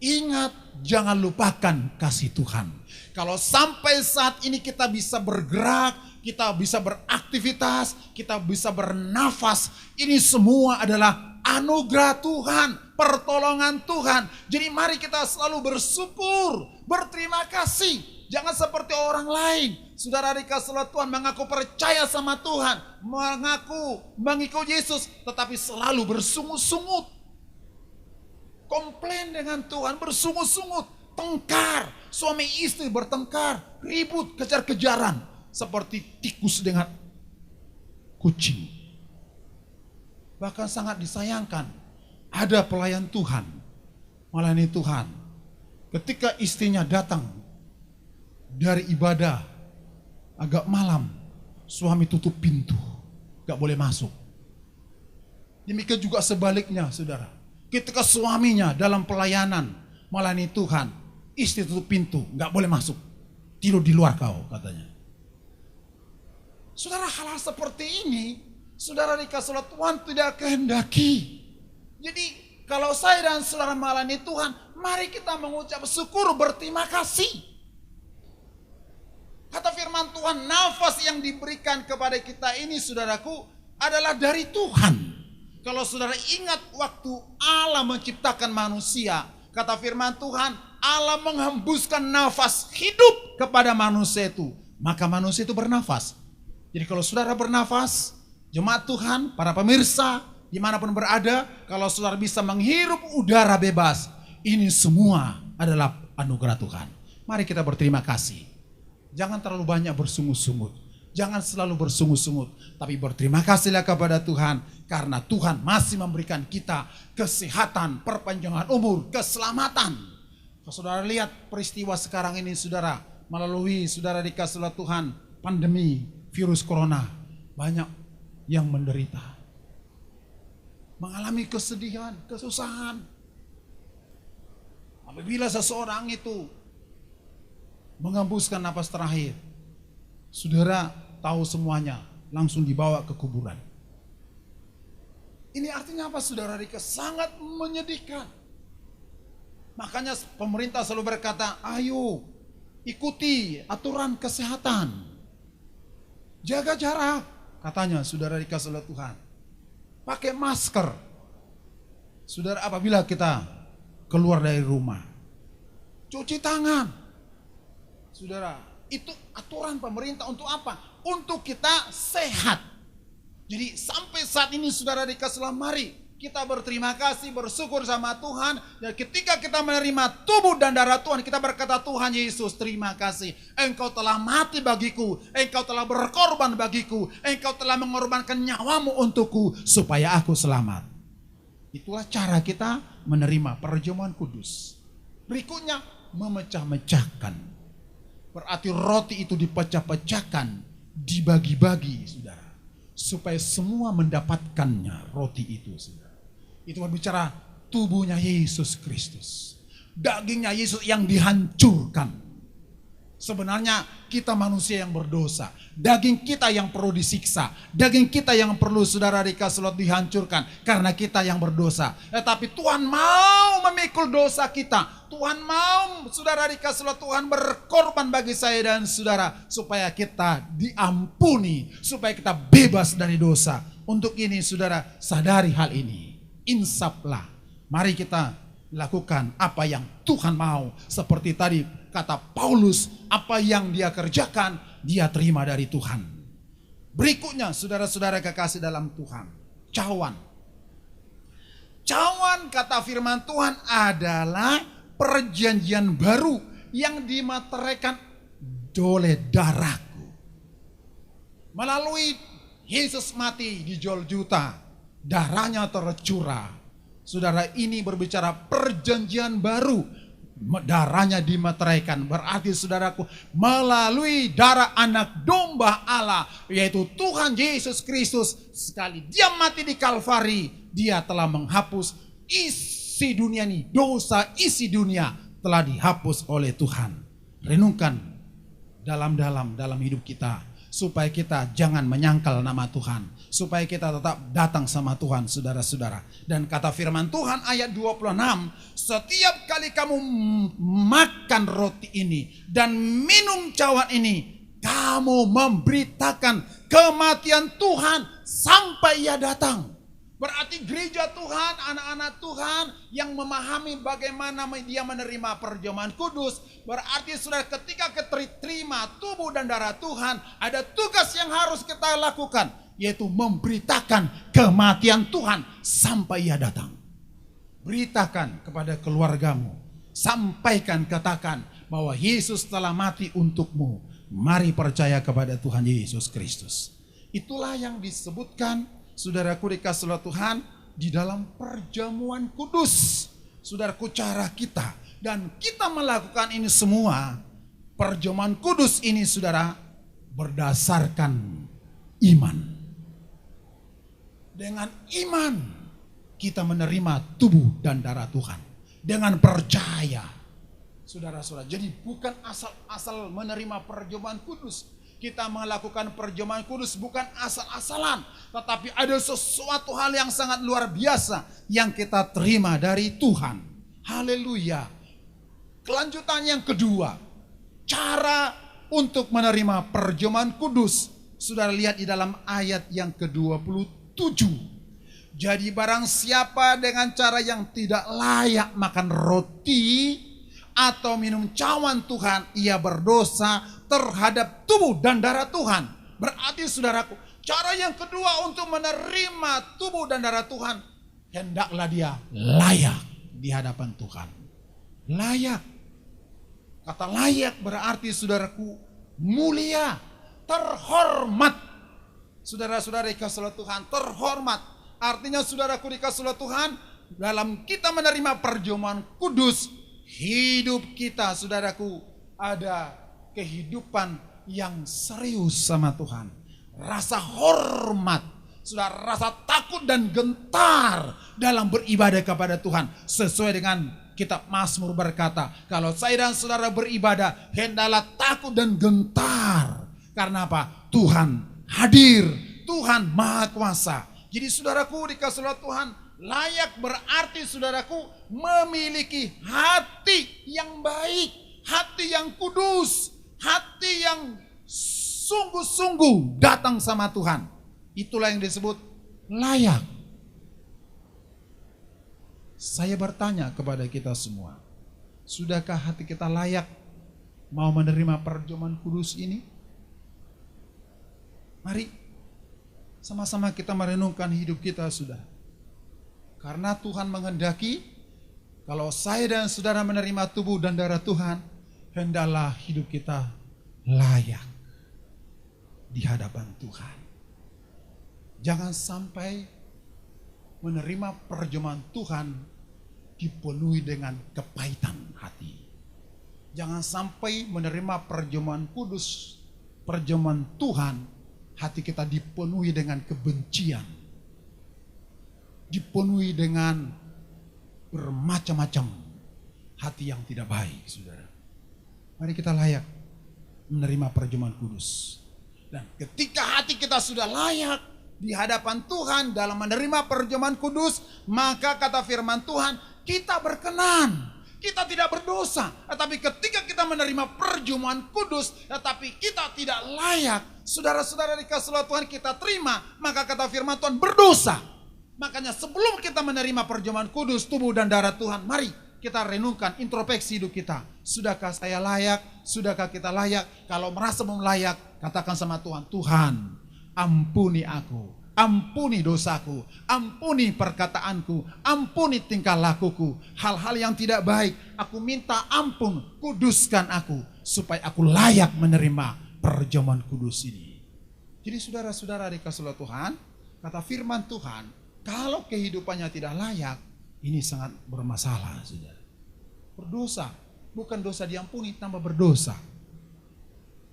Ingat, jangan lupakan kasih Tuhan. Kalau sampai saat ini kita bisa bergerak, kita bisa beraktivitas, kita bisa bernafas. Ini semua adalah anugerah Tuhan, pertolongan Tuhan. Jadi mari kita selalu bersyukur, berterima kasih. Jangan seperti orang lain. Saudara dikasih oleh Tuhan mengaku percaya sama Tuhan, mengaku mengikuti Yesus, tetapi selalu bersungut-sungut. Komplain dengan Tuhan, bersungut-sungut, tengkar, suami istri bertengkar, ribut, kejar-kejaran, seperti tikus dengan kucing. Bahkan sangat disayangkan, ada pelayan Tuhan, melayani Tuhan, ketika istrinya datang dari ibadah agak malam, suami tutup pintu, gak boleh masuk. Demikian juga sebaliknya, saudara. Ketika suaminya dalam pelayanan melayani Tuhan, istri tutup pintu, gak boleh masuk. Tidur di luar kau, katanya. Saudara, hal-hal seperti ini, saudara dikasih oleh Tuhan tidak kehendaki. Jadi, kalau saya dan saudara melayani Tuhan, mari kita mengucap syukur, berterima kasih. Kata firman Tuhan, nafas yang diberikan kepada kita ini, saudaraku, adalah dari Tuhan. Kalau saudara ingat waktu Allah menciptakan manusia, kata firman Tuhan, Allah menghembuskan nafas hidup kepada manusia itu. Maka manusia itu bernafas. Jadi kalau saudara bernafas, jemaat Tuhan, para pemirsa, dimanapun berada, kalau saudara bisa menghirup udara bebas, ini semua adalah anugerah Tuhan. Mari kita berterima kasih. Jangan terlalu banyak bersungut-sungut. Jangan selalu bersungut-sungut, tapi berterima kasihlah kepada Tuhan, karena Tuhan masih memberikan kita kesehatan, perpanjangan umur, keselamatan. Kalau saudara lihat peristiwa sekarang ini, saudara, melalui saudara dikasih oleh Tuhan, pandemi virus corona, banyak yang menderita, mengalami kesedihan, kesusahan. Apabila seseorang itu mengembuskan napas terakhir, saudara tahu semuanya, langsung dibawa ke kuburan. Ini artinya apa, saudara Rika? Sangat menyedihkan. Makanya pemerintah selalu berkata, ayo ikuti aturan kesehatan, jaga jarak, katanya saudara dikasih oleh Tuhan. Pakai masker. Saudara, apabila kita keluar dari rumah, cuci tangan. Saudara, itu aturan pemerintah untuk apa? Untuk kita sehat. Jadi sampai saat ini saudara dikasih, mari kita berterima kasih, bersyukur sama Tuhan. Dan ketika kita menerima tubuh dan darah Tuhan, kita berkata, Tuhan Yesus, terima kasih. Engkau telah mati bagiku, Engkau telah berkorban bagiku, Engkau telah mengorbankan nyawamu untukku, supaya aku selamat. Itulah cara kita menerima perjamuan kudus. Berikutnya, memecah-mecahkan. Berarti roti itu dipecah-pecahkan, dibagi-bagi, saudara, supaya semua mendapatkannya roti itu, saudara. Itu berbicara tubuhnya Yesus Kristus, dagingnya Yesus yang dihancurkan. Sebenarnya kita manusia yang berdosa, daging kita yang perlu disiksa, daging kita yang perlu saudara dikasih dihancurkan karena kita yang berdosa. Tetapi Tuhan mau memikul dosa kita. Tuhan mau saudara dikasih Tuhan berkorban bagi saya dan saudara supaya kita diampuni, supaya kita bebas dari dosa. Untuk ini saudara sadari hal ini, insaflah. Mari kita lakukan apa yang Tuhan mau. Seperti tadi kata Paulus, apa yang dia kerjakan, dia terima dari Tuhan. Berikutnya, saudara-saudara kekasih dalam Tuhan, cawan. Cawan, kata firman Tuhan, adalah perjanjian baru yang dimateraikan oleh darahku. Melalui Yesus mati di Golgota, darahnya tercurah. Saudara, ini berbicara perjanjian baru. Darahnya dimateraikan, berarti saudaraku, melalui darah anak domba Allah, yaitu Tuhan Yesus Kristus, sekali dia mati di Kalvari, dia telah menghapus isi dunia ini, dosa isi dunia telah dihapus oleh Tuhan. Renungkan dalam hidup kita, supaya kita jangan menyangkal nama Tuhan, supaya kita tetap datang sama Tuhan, saudara-saudara. Dan kata firman Tuhan ayat 26, setiap kali kamu makan roti ini dan minum cawan ini, kamu memberitakan kematian Tuhan sampai Ia datang. Berarti gereja Tuhan, anak-anak Tuhan yang memahami bagaimana dia menerima perjamuan kudus. Berarti saudara, ketika kita terima tubuh dan darah Tuhan, ada tugas yang harus kita lakukan, yaitu memberitakan kematian Tuhan sampai Ia datang. Beritakan kepada keluargamu, sampaikan, katakan bahwa Yesus telah mati untukmu. Mari percaya kepada Tuhan Yesus Kristus. Itulah yang disebutkan, saudaraku dikasih oleh Tuhan, di dalam perjamuan kudus. Saudaraku, cara kita dan kita melakukan ini semua, perjamuan kudus ini saudara, berdasarkan iman. Dengan iman kita menerima tubuh dan darah Tuhan. Dengan percaya, saudara-saudara. Jadi bukan asal-asal menerima perjamuan kudus. Kita melakukan perjamuan kudus bukan asal-asalan, tetapi ada sesuatu hal yang sangat luar biasa yang kita terima dari Tuhan. Haleluya. Kelanjutan yang kedua, cara untuk menerima perjamuan kudus. Saudara lihat di dalam ayat yang ke-27. Jadi barang siapa dengan cara yang tidak layak makan roti atau minum cawan Tuhan, ia berdosa terhadap tubuh dan darah Tuhan. Berarti saudaraku, cara yang kedua untuk menerima tubuh dan darah Tuhan, hendaklah dia layak di hadapan Tuhan. Layak. Kata layak berarti saudaraku mulia, terhormat. Saudara-saudara dikasih oleh Tuhan, terhormat. Artinya saudaraku dikasih oleh Tuhan, dalam kita menerima perjamuan kudus, hidup kita saudaraku ada kehidupan yang serius sama Tuhan. Rasa hormat, saudara, rasa takut dan gentar dalam beribadah kepada Tuhan. Sesuai dengan kitab Mazmur berkata, kalau saya dan saudara beribadah, hendaklah takut dan gentar. Karena apa? Tuhan hadir, Tuhan Maha Kuasa. Jadi saudaraku dikasih oleh Tuhan, layak berarti saudaraku memiliki hati yang baik, hati yang kudus, hati yang sungguh-sungguh datang sama Tuhan. Itulah yang disebut layak. Saya bertanya kepada kita semua, sudahkah hati kita layak mau menerima perjamuan kudus ini? Mari sama-sama kita merenungkan hidup kita, sudah. Karena Tuhan menghendaki kalau saya dan saudara menerima tubuh dan darah Tuhan, hendaklah hidup kita layak di hadapan Tuhan. Jangan sampai menerima perjamuan Tuhan dipenuhi dengan kepahitan hati. Jangan sampai menerima perjamuan kudus, perjamuan Tuhan, hati kita dipenuhi dengan kebencian, dipenuhi dengan bermacam-macam hati yang tidak baik, saudara. Mari kita layak menerima perjamuan kudus. Dan ketika hati kita sudah layak di hadapan Tuhan dalam menerima perjamuan kudus, maka kata firman Tuhan, kita berkenan. Kita tidak berdosa, tetapi ketika kita menerima perjamuan kudus, tetapi kita tidak layak, saudara-saudara dikasih oleh Tuhan kita terima, maka kata firman Tuhan berdosa. Makanya sebelum kita menerima perjamuan kudus, tubuh dan darah Tuhan, mari kita renungkan, introspeksi hidup kita. Sudahkah saya layak? Sudahkah kita layak? Kalau merasa belum layak, katakan sama Tuhan, Tuhan ampuni aku. Ampuni dosaku, ampuni perkataanku, ampuni tingkah lakuku. Hal-hal yang tidak baik, aku minta ampun, kuduskan aku, supaya aku layak menerima perjamuan kudus ini. Jadi saudara-saudara dikasih oleh Tuhan, kata firman Tuhan, kalau kehidupannya tidak layak, ini sangat bermasalah, saudara. Berdosa, bukan dosa diampuni, tambah berdosa.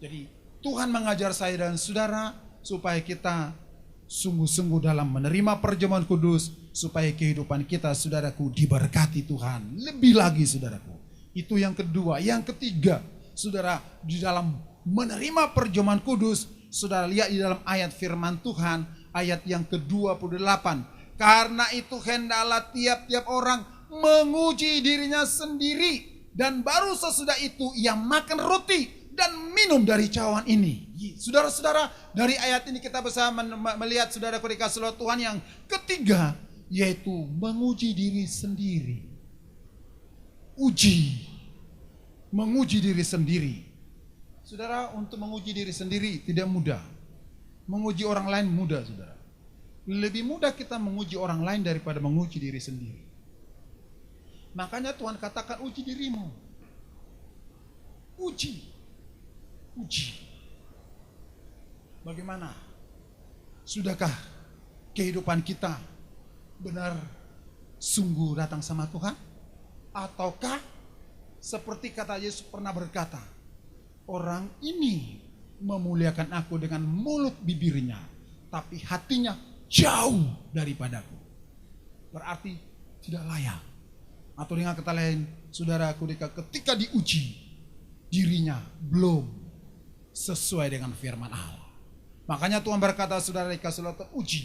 Jadi Tuhan mengajar saya dan saudara, supaya kita sungguh-sungguh dalam menerima perjamuan kudus, supaya kehidupan kita, saudaraku, diberkati Tuhan. Lebih lagi, saudaraku. Itu yang kedua. Yang ketiga, saudara, di dalam menerima perjamuan kudus, saudara lihat di dalam ayat firman Tuhan, ayat yang ke-28. Karena itu hendaklah tiap-tiap orang menguji dirinya sendiri, dan baru sesudah itu ia makan roti dan minum dari cawan ini. Saudara-saudara, dari ayat ini kita bisa melihat saudara dikasih oleh Tuhan yang ketiga, yaitu menguji diri sendiri. Menguji diri sendiri. Saudara, untuk menguji diri sendiri tidak mudah. Menguji orang lain mudah, saudara. Lebih mudah kita menguji orang lain daripada menguji diri sendiri. Makanya Tuhan katakan uji dirimu. Uji. Bagaimana? Sudahkah kehidupan kita benar sungguh datang sama Tuhan? Ataukah seperti kata Yesus pernah berkata, orang ini memuliakan aku dengan mulut bibirnya, tapi hatinya jauh daripadaku. Berarti tidak layak. Atau dengan kata lain, saudaraku, ketika diuji, dirinya belum sesuai dengan firman Allah. Makanya Tuhan berkata, saudara uji.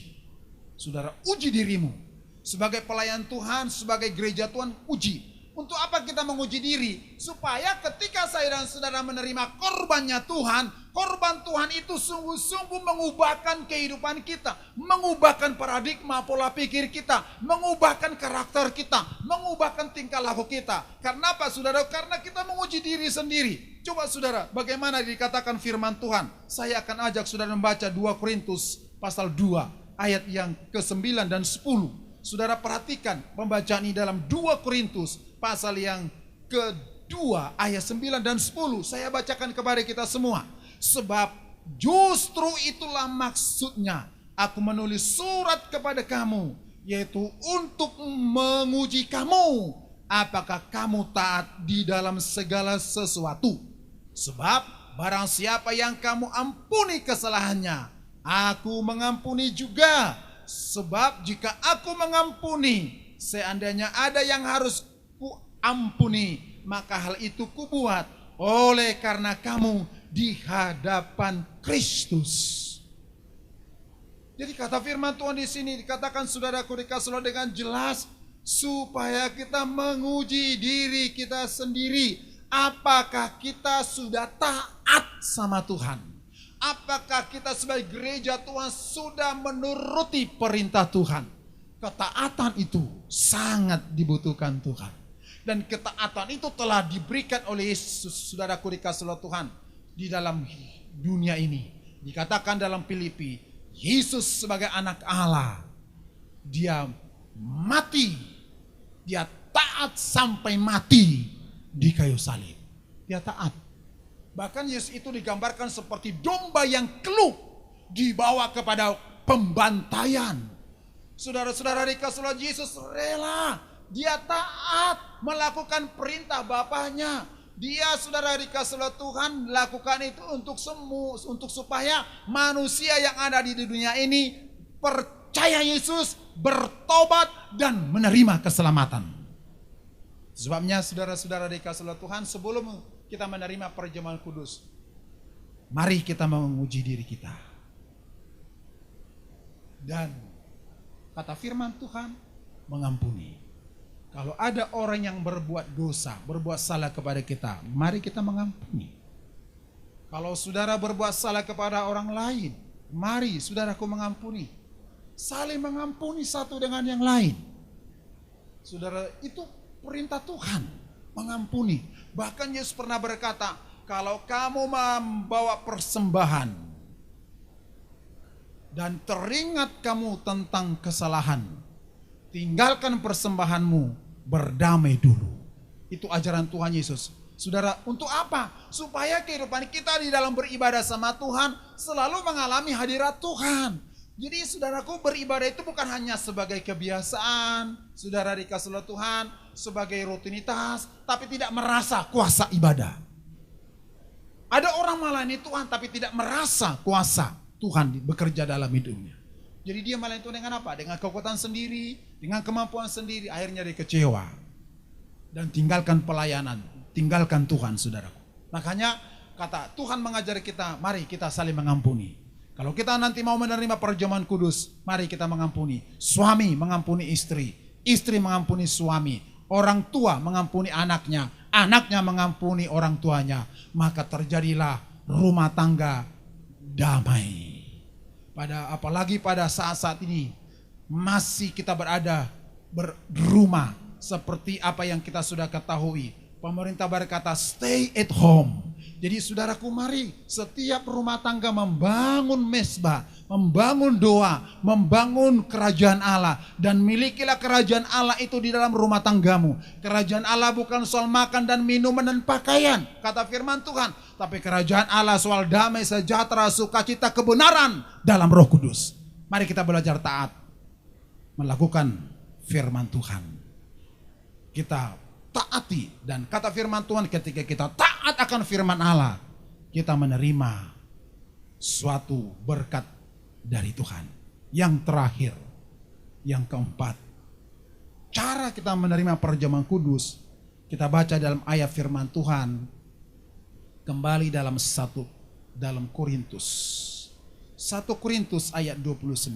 Saudara, uji dirimu. Sebagai pelayan Tuhan, sebagai gereja Tuhan, uji. Untuk apa kita menguji diri? Supaya ketika saya dan saudara menerima korbannya Tuhan, korban Tuhan itu sungguh-sungguh mengubahkan kehidupan kita, mengubahkan paradigma pola pikir kita, mengubahkan karakter kita, mengubahkan tingkah laku kita. Karena apa, saudara? Karena kita menguji diri sendiri. Coba saudara, bagaimana dikatakan firman Tuhan? Saya akan ajak saudara membaca 2 Korintus pasal 2 ayat yang ke-9 dan 10. Saudara perhatikan pembacaan ini dalam 2 Korintus pasal yang kedua ayat 9 dan 10. Saya bacakan kepada kita semua. Sebab justru itulah maksudnya aku menulis surat kepada kamu, yaitu untuk menguji kamu, apakah kamu taat di dalam segala sesuatu. Sebab barang siapa yang kamu ampuni kesalahannya, aku mengampuni juga. Sebab jika aku mengampuni, seandainya ada yang harus kuampuni, maka hal itu kubuat oleh karena kamu di hadapan Kristus. Jadi kata firman Tuhan di sini dikatakan, saudaraku dikasih Allah, dengan jelas supaya kita menguji diri kita sendiri. Apakah kita sudah taat sama Tuhan? Apakah kita sebagai gereja Tuhan sudah menuruti perintah Tuhan? Ketaatan itu sangat dibutuhkan Tuhan. Dan ketaatan itu telah diberikan oleh Yesus, saudaraku dikasih oleh Tuhan, di dalam dunia ini. Dikatakan dalam Filipi, Yesus sebagai anak Allah, dia mati, dia taat sampai mati di kayu salib. Dia taat. Bahkan Yesus itu digambarkan seperti domba yang keluh dibawa kepada pembantaian. Saudara-saudara dikasih oleh Yesus rela, dia taat melakukan perintah Bapaknya. Dia, saudara dikasih oleh Tuhan, lakukan itu untuk supaya manusia yang ada di dunia ini percaya Yesus, bertobat dan menerima keselamatan. Sebabnya saudara-saudara dikasih oleh Tuhan, sebelum kita menerima perjamuan kudus, mari kita menguji diri kita. Dan kata firman Tuhan, mengampuni. Kalau ada orang yang berbuat dosa, berbuat salah kepada kita, mari kita mengampuni. Kalau saudara berbuat salah kepada orang lain, mari saudaraku mengampuni. Saling mengampuni satu dengan yang lain. Saudara, itu perintah Tuhan, mengampuni. Bahkan Yesus pernah berkata, kalau kamu membawa persembahan dan teringat kamu tentang kesalahan, tinggalkan persembahanmu, berdamai dulu. Itu ajaran Tuhan Yesus. Saudara, untuk apa? Supaya kehidupan kita di dalam beribadah sama Tuhan selalu mengalami hadirat Tuhan. Jadi saudaraku, beribadah itu bukan hanya sebagai kebiasaan, saudara dikasih oleh Tuhan, sebagai rutinitas, tapi tidak merasa kuasa ibadah. Ada orang melayani Tuhan tapi tidak merasa kuasa Tuhan bekerja dalam hidupnya. Jadi dia melayani Tuhan dengan apa? Dengan kekuatan sendiri, dengan kemampuan sendiri, akhirnya dia kecewa. Dan tinggalkan pelayanan, tinggalkan Tuhan, saudaraku. Makanya kata Tuhan mengajari kita, mari kita saling mengampuni. Kalau kita nanti mau menerima perjamuan kudus, mari kita mengampuni. Suami mengampuni istri, istri mengampuni suami, orang tua mengampuni anaknya, anaknya mengampuni orang tuanya, maka terjadilah rumah tangga damai. Apalagi pada saat-saat ini masih kita berumah seperti apa yang kita sudah ketahui. Pemerintah berkata stay at home. Jadi saudaraku, mari setiap rumah tangga membangun mesbah, membangun doa, membangun kerajaan Allah. Dan milikilah kerajaan Allah itu di dalam rumah tanggamu. Kerajaan Allah bukan soal makan dan minuman dan pakaian, kata firman Tuhan. Tapi kerajaan Allah soal damai, sejahtera, sukacita, kebenaran dalam Roh Kudus. Mari kita belajar taat, melakukan firman Tuhan. Kita taati, dan kata firman Tuhan, ketika kita taat akan firman Allah, kita menerima suatu berkat dari Tuhan. Yang terakhir, yang keempat, cara kita menerima perjamuan kudus, kita baca dalam ayat firman Tuhan, kembali dalam Korintus 1 Korintus ayat 29.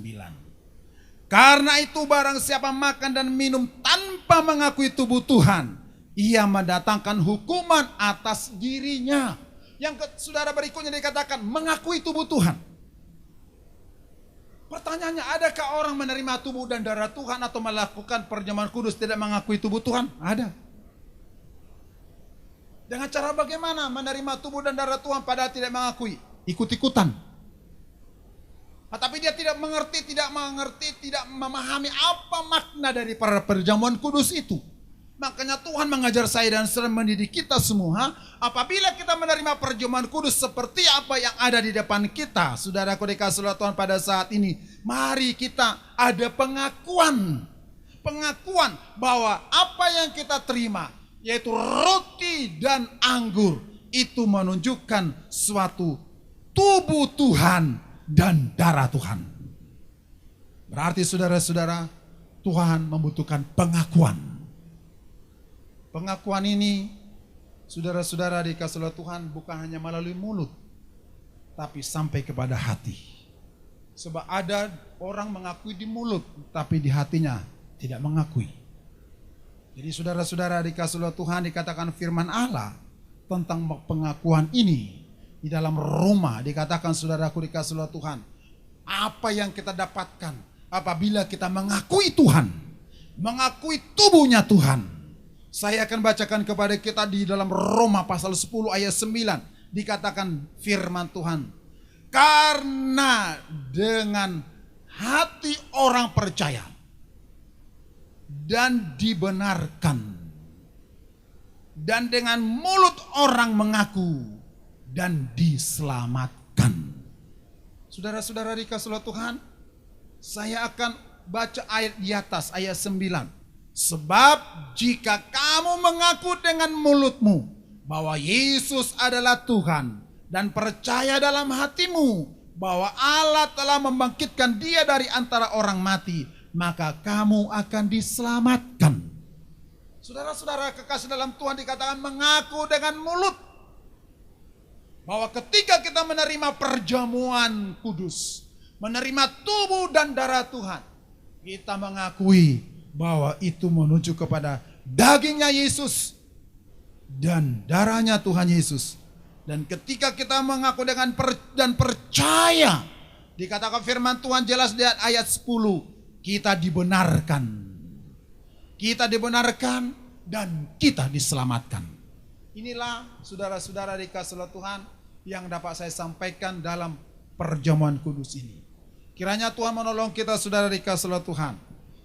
Karena itu barang siapa makan dan minum tanpa mengakui tubuh Tuhan, ia mendatangkan hukuman atas dirinya. Saudara, berikutnya dikatakan mengakui tubuh Tuhan. Pertanyaannya, adakah orang menerima tubuh dan darah Tuhan atau melakukan perjamuan kudus tidak mengakui tubuh Tuhan? Ada. Dengan cara bagaimana menerima tubuh dan darah Tuhan padahal tidak mengakui? Ikut-ikutan. Tapi dia tidak mengerti, tidak memahami apa makna dari perjamuan kudus itu. Makanya Tuhan mengajar saya dan sedang mendidik kita semua. Apabila kita menerima perjamuan kudus seperti apa yang ada di depan kita, saudaraku dikasihi oleh Tuhan, pada saat ini, mari kita ada pengakuan bahwa apa yang kita terima, yaitu roti dan anggur, itu menunjukkan suatu tubuh Tuhan dan darah Tuhan. Berarti saudara-saudara, Tuhan membutuhkan pengakuan. Pengakuan ini, saudara-saudara dikasihi oleh Tuhan, bukan hanya melalui mulut, tapi sampai kepada hati. Sebab ada orang mengakui di mulut, tapi di hatinya tidak mengakui. Jadi saudara-saudara dikasihi oleh Tuhan, dikatakan firman Allah tentang pengakuan ini. Di dalam Roma dikatakan, saudaraku dikasihi oleh Tuhan, apa yang kita dapatkan apabila kita mengakui Tuhan, mengakui tubuhnya Tuhan. Saya akan bacakan kepada kita di dalam Roma pasal 10 ayat 9. Dikatakan firman Tuhan, karena dengan hati orang percaya dan dibenarkan, dan dengan mulut orang mengaku dan diselamatkan. Saudara-saudara dikasihi oleh Tuhan, saya akan baca ayat di atas, ayat 9. Sebab jika kamu mengaku dengan mulutmu bahwa Yesus adalah Tuhan, dan percaya dalam hatimu bahwa Allah telah membangkitkan dia dari antara orang mati, maka kamu akan diselamatkan. Saudara-saudara kekasih dalam Tuhan, dikatakan mengaku dengan mulut. Bahwa ketika kita menerima perjamuan kudus, menerima tubuh dan darah Tuhan, kita mengakui bahwa itu menuju kepada dagingnya Yesus dan darahnya Tuhan Yesus. Dan ketika kita mengaku dengan dan percaya, dikatakan firman Tuhan jelas di ayat 10, kita dibenarkan. Kita dibenarkan dan kita diselamatkan. Inilah saudara-saudara dikasihi oleh Tuhan yang dapat saya sampaikan dalam perjamuan kudus ini. Kiranya Tuhan menolong kita, saudara dikasihi oleh Tuhan,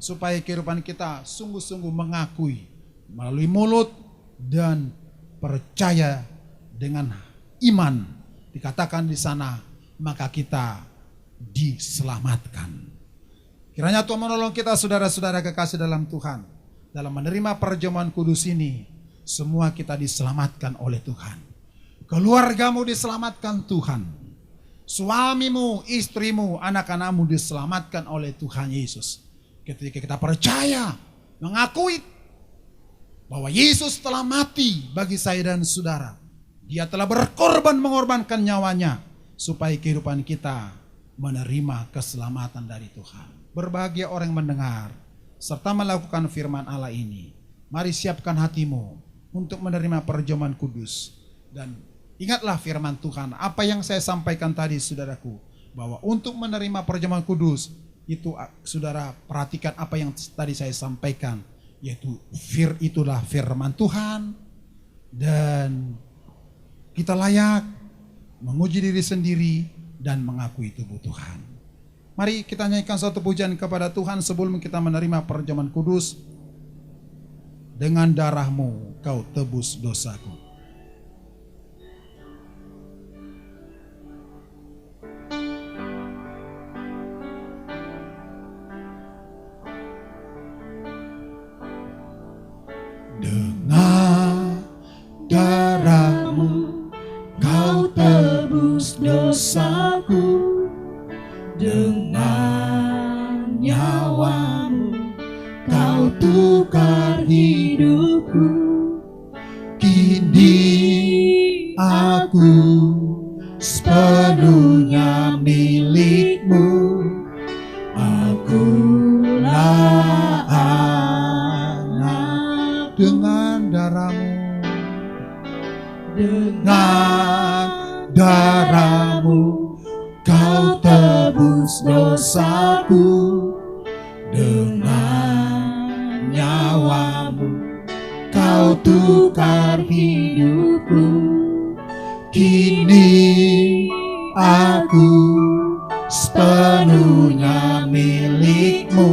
supaya kehidupan kita sungguh-sungguh mengakui melalui mulut dan percaya dengan iman. Dikatakan di sana, maka kita diselamatkan. Kiranya Tuhan menolong kita, saudara-saudara kekasih dalam Tuhan, dalam menerima perjamuan kudus ini. Semua kita diselamatkan oleh Tuhan. Keluargamu diselamatkan Tuhan. Suamimu, istrimu, anak-anakmu diselamatkan oleh Tuhan Yesus. Ketika kita percaya, mengakui bahwa Yesus telah mati bagi saya dan saudara. Dia telah berkorban, mengorbankan nyawanya supaya kehidupan kita menerima keselamatan dari Tuhan. Berbahagia orang yang mendengar serta melakukan firman Allah ini. Mari siapkan hatimu untuk menerima perjamuan kudus. Dan ingatlah firman Tuhan, apa yang saya sampaikan tadi saudaraku, bahwa untuk menerima perjamuan kudus, itu saudara perhatikan apa yang tadi saya sampaikan, yaitu itulah firman Tuhan, dan kita layak menguji diri sendiri dan mengakui tubuh Tuhan. Mari kita nyanyikan suatu pujian kepada Tuhan sebelum kita menerima perjamuan kudus. Dengan darah-Mu Kau tebus dosaku. Dengan darah-Mu Kau tebus dosaku, dengan nyawa-Mu Kau tukar hidupku. Kini aku sepenuhnya milik-Mu. Akulah anak. Dengan darah-Mu, dengan darah-Mu Kau tebus dosaku, dengan nyawa-Mu Kau tukar hidupku. Kini aku sepenuhnya milik-Mu.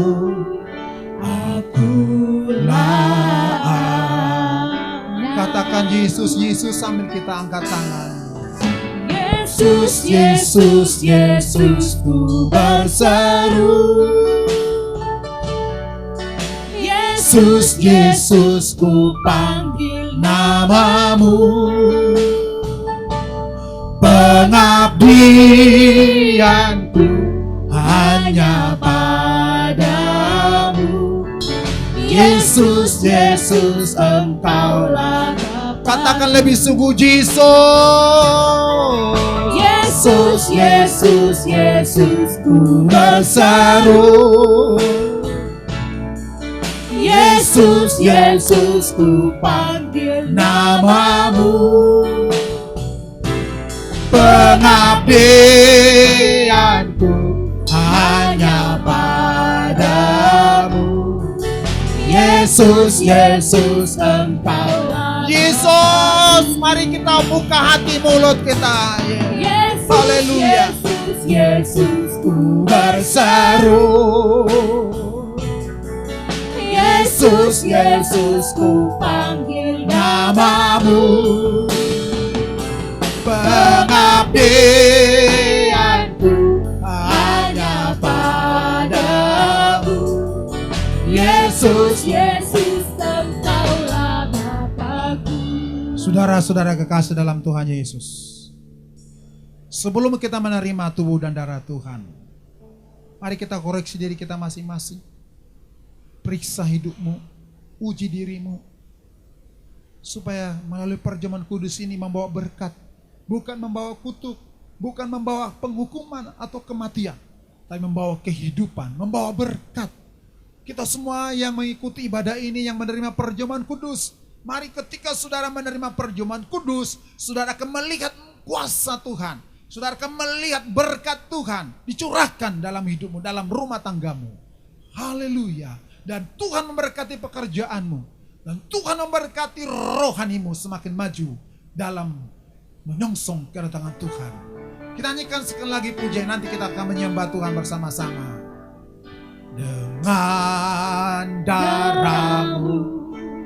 Akulah anak. Katakan Yesus, Yesus sambil kita angkat tangan. Yesus, Yesus, Yesus, ku berseru. Yesus, Yesus, ku panggil nama-Mu. Pengabdianku hanya padamu. Yesus, Yesus, Engkaulah. Katakan lebih sungguh, Yesus. Yesus, Yesus, Yesus, ku berseru. Yesus, Yesus, ku panggil nama-Mu. Pengabdianku hanya padamu. Yesus, Yesus, Engkaulah. Yesus, mari kita buka hati mulut kita. Yesus, haleluya. Yesus, Yesus, ku berseru. Yesus, Yesus, ku panggil nama-Mu. Pengabdianku hanya padamu. Yesus, Yesus, Engkaulah Bapa-Ku. Saudara-saudara kekasih dalam Tuhan Yesus, sebelum kita menerima tubuh dan darah Tuhan, mari kita koreksi diri kita masing-masing. Periksa hidupmu, uji dirimu, supaya melalui perjamuan kudus ini membawa berkat, bukan membawa kutuk, bukan membawa penghukuman atau kematian, tapi membawa kehidupan, membawa berkat. Kita semua yang mengikuti ibadah ini, yang menerima perjamuan kudus, mari ketika saudara menerima perjamuan kudus, saudara akan melihat kuasa Tuhan, saudara akan melihat berkat Tuhan dicurahkan dalam hidupmu, dalam rumah tanggamu. Haleluya. Dan Tuhan memberkati pekerjaanmu, dan Tuhan memberkati rohanimu semakin maju dalam menyongsong kedatangan Tuhan. Kita nyanyikan sekali lagi pujian, nanti kita akan menyembah Tuhan bersama-sama. Dengan darah-Mu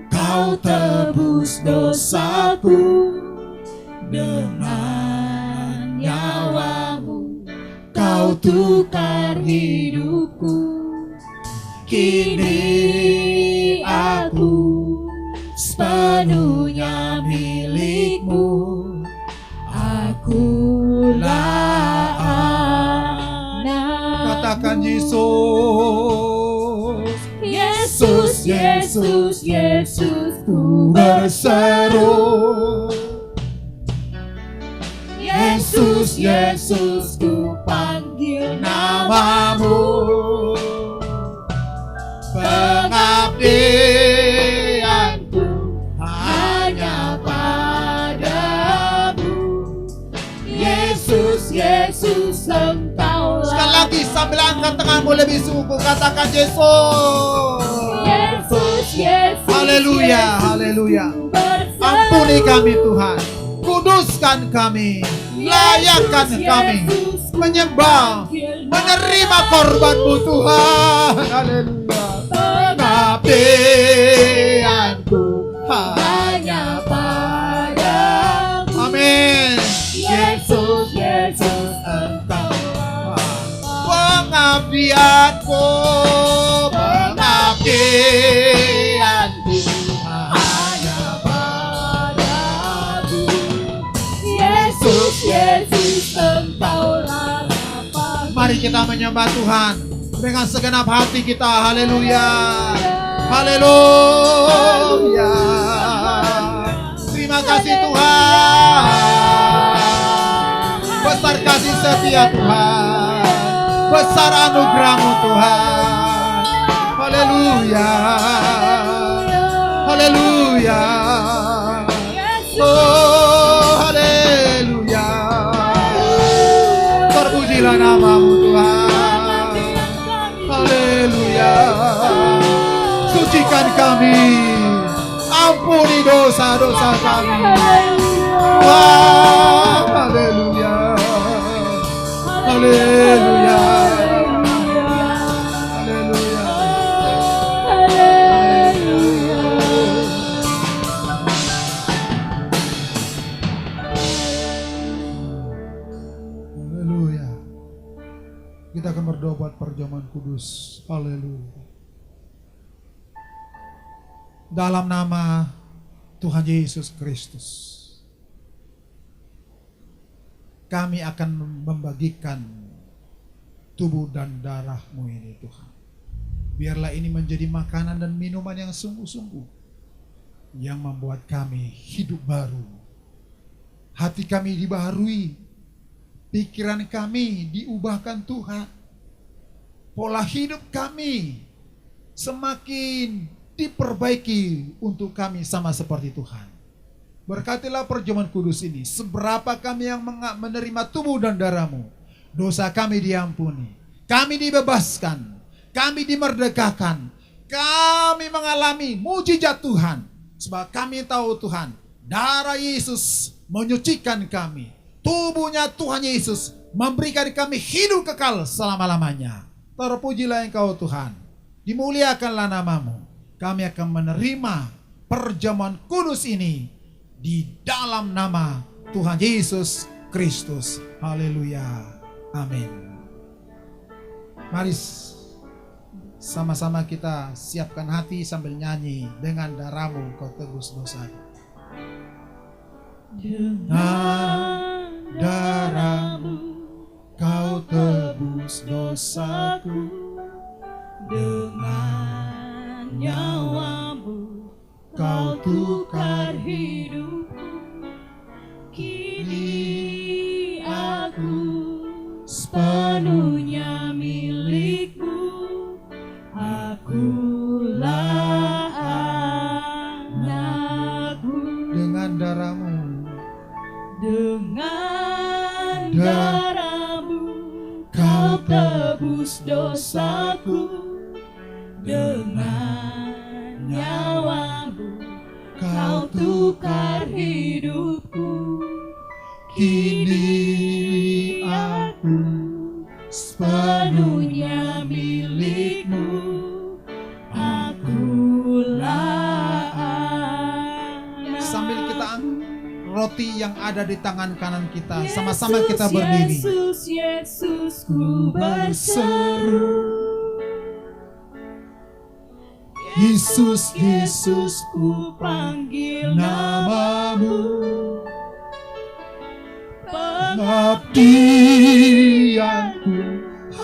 Kau tebus dosaku, dengan nyawa-Mu Kau tukar hidupku. Kini aku sepenuhnya milik-Mu. Akulah anak. Katakan Yesus. Yesus, Yesus, Yesus, ku berseru. Yesus, Yesus, ku panggil nama-Mu. Pengabdianku hanya sambil angkat tanganmu lebih sungguh, katakan Yesus. Yesus, Yesus, Haleluya, Yesus, haleluya. ku berseru. Ampuni kami Tuhan, kuduskan kami, layakkan kami menyembah, menerima korban-Mu Tuhan. Haleluya. Pengabdianku hanya padamu. Amin. Yesus, Yesus, Engkau pengabdianku, pengabdianku hanya padamu. Yesus, Yesus, Engkaulah Bapa. Mari kita menyembah Tuhan dengan segenap hati kita. Haleluya. Haleluya. Terima kasih Tuhan. Besar kasih setia Tuhan. Besar anugerah-Mu Tuhan. Haleluya. Haleluya. Oh, haleluya. Terpujilah nama-Mu Tuhan. Haleluya. Sucikan kami. Ampuni dosa-dosa kami. Wah, haleluya. Haleluya. Haleluya. Kita akan berdoa buat perjamuan kudus. Haleluya. Dalam nama Tuhan Yesus Kristus, kami akan membagikan tubuh dan darah-Mu ini Tuhan. Biarlah ini menjadi makanan dan minuman yang sungguh-sungguh, yang membuat kami hidup baru. Hati kami dibaharui, pikiran kami diubahkan Tuhan. Pola hidup kami semakin diperbaiki untuk kami sama seperti Tuhan. Berkatilah perjamuan kudus ini. Seberapa kami yang menerima tubuh dan darah-Mu, dosa kami diampuni, kami dibebaskan, kami dimerdekakan, kami mengalami mujizat Tuhan. Sebab kami tahu Tuhan, darah Yesus menyucikan kami, tubuhnya Tuhan Yesus memberikan kami hidup kekal selama-lamanya. Terpujilah Engkau Tuhan, dimuliakanlah nama-Mu. Kami akan menerima perjamuan kudus ini di dalam nama Tuhan Yesus Kristus. Haleluya. Amin. Mari sama-sama kita siapkan hati sambil nyanyi. Dengan darah-Mu Kau tebus dosaku. Dengan darah-Mu Kau tebus dosaku. Dengan nyawa-Mu Kau tukar hidupku. Kini aku sepenuhnya milik-Mu. Akulah anak-Mu. Dengan darah-Mu, dengan darah-Mu Kau tebus dosaku. Dengan nyawa-Mu Kau tukar hidupku. Kini aku sepenuhnya milik-Mu. Akulah anak. Sambil kita angkat roti yang ada di tangan kanan kita, sama-sama kita berdiri. Yesus, Yesus, ku berseru. Yesus, Yesus, Ku panggil nama-Mu. Pengabdianku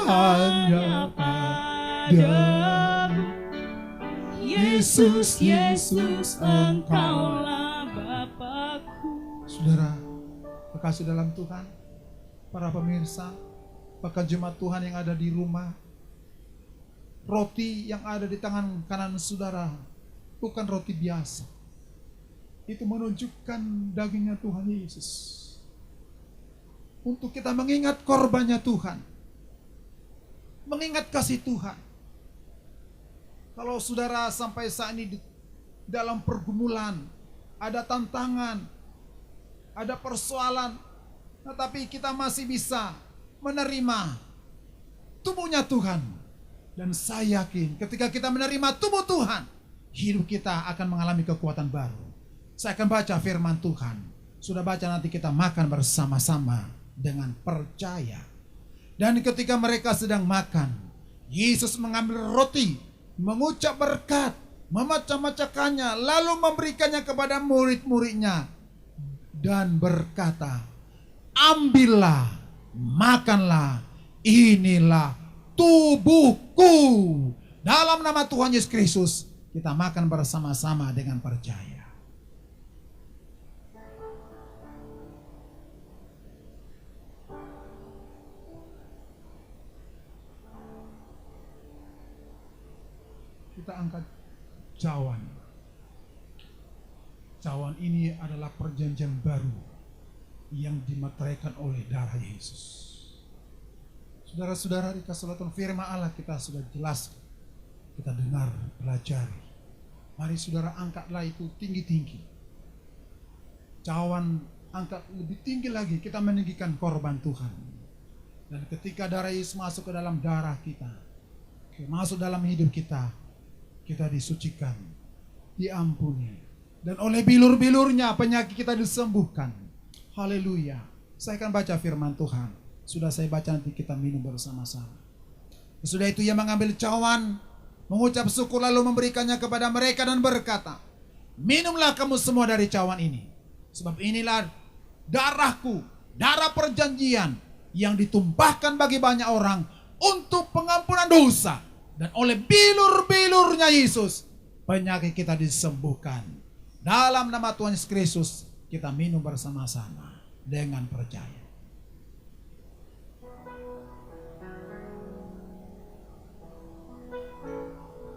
hanya padamu. Yesus, Yesus, Engkaulah Bapakku. Saudara, kekasih dalam Tuhan, para pemirsa, bahkan jemaat Tuhan yang ada di rumah, roti yang ada di tangan kanan saudara bukan roti biasa. Itu menunjukkan dagingnya Tuhan Yesus. Untuk kita mengingat korbannya Tuhan. mengingat kasih Tuhan. Kalau saudara sampai saat ini dalam pergumulan, ada tantangan, ada persoalan, tetapi kita masih bisa menerima tubuhnya Tuhan. Dan saya yakin ketika kita menerima tubuh Tuhan, hidup kita akan mengalami kekuatan baru. Saya akan baca firman Tuhan. Sudah baca, nanti kita makan bersama-sama dengan percaya. Dan ketika mereka sedang makan, Yesus mengambil roti, mengucap berkat, memecah-mecahkannya, lalu memberikannya kepada murid-muridnya dan berkata, ambillah, makanlah, inilah tubuhku. Dalam nama Tuhan Yesus Kristus, kita makan bersama-sama dengan percaya. Kita angkat cawan. Cawan ini adalah perjanjian baru yang dimateraikan oleh darah Yesus. Saudara-saudara, dikasih Tuhan, firman Allah kita sudah jelas, kita dengar, pelajari. Mari saudara angkatlah itu tinggi-tinggi. Cawan angkat lebih tinggi lagi, kita meninggikan korban Tuhan. Dan ketika darah Yesus masuk ke dalam darah kita, masuk dalam hidup kita, kita disucikan, diampuni. Dan oleh bilur-bilurnya penyakit kita disembuhkan. Haleluya. Saya akan baca firman Tuhan. Sudah saya baca, nanti kita minum bersama-sama. Sudah itu ia mengambil cawan, mengucap syukur lalu memberikannya kepada mereka dan berkata, minumlah kamu semua dari cawan ini. Sebab inilah darahku, darah perjanjian yang ditumpahkan bagi banyak orang untuk pengampunan dosa. Dan oleh bilur-bilurnya Yesus, penyakit kita disembuhkan. Dalam nama Tuhan Yesus Kristus, kita minum bersama-sama dengan percaya.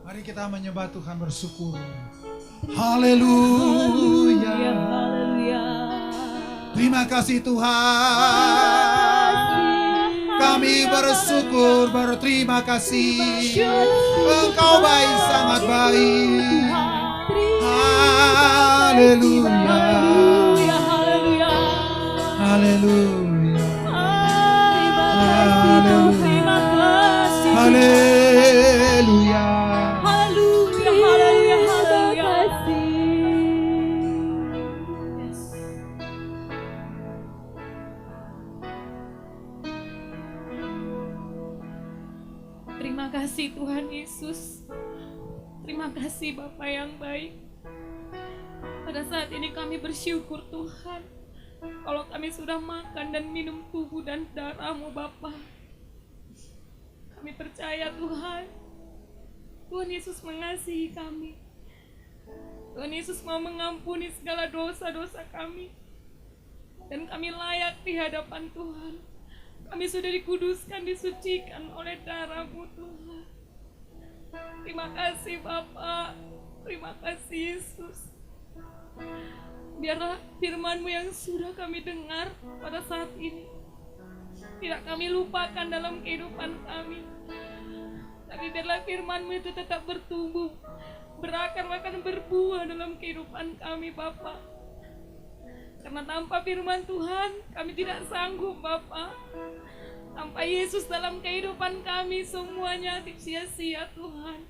Mari kita menyembah Tuhan, bersyukur. Haleluya. Terima kasih Tuhan. Kami bersyukur, berterima kasih. Engkau baik, sangat baik. Haleluya. Haleluya. Haleluya. Terima kasih Tuhan Yesus. Terima kasih Bapa yang baik. Pada saat ini kami bersyukur Tuhan, kalau kami sudah makan dan minum tubuh dan darah-Mu Bapa. Kami percaya Tuhan, Tuhan Yesus mengasihi kami. Tuhan Yesus mau mengampuni segala dosa-dosa kami. Dan kami layak di hadapan Tuhan. Kami sudah dikuduskan, disucikan oleh darah-Mu Tuhan. Terima kasih Bapa, terima kasih Yesus. Biarlah firman-Mu yang sudah kami dengar pada saat ini tidak kami lupakan dalam kehidupan kami. Tapi biarlah firman-Mu itu tetap bertumbuh, berakar bahkan berbuah dalam kehidupan kami Bapa. Karena tanpa firman Tuhan, kami tidak sanggup Bapa. Tanpa Yesus dalam kehidupan kami, semuanya sia-sia Tuhan.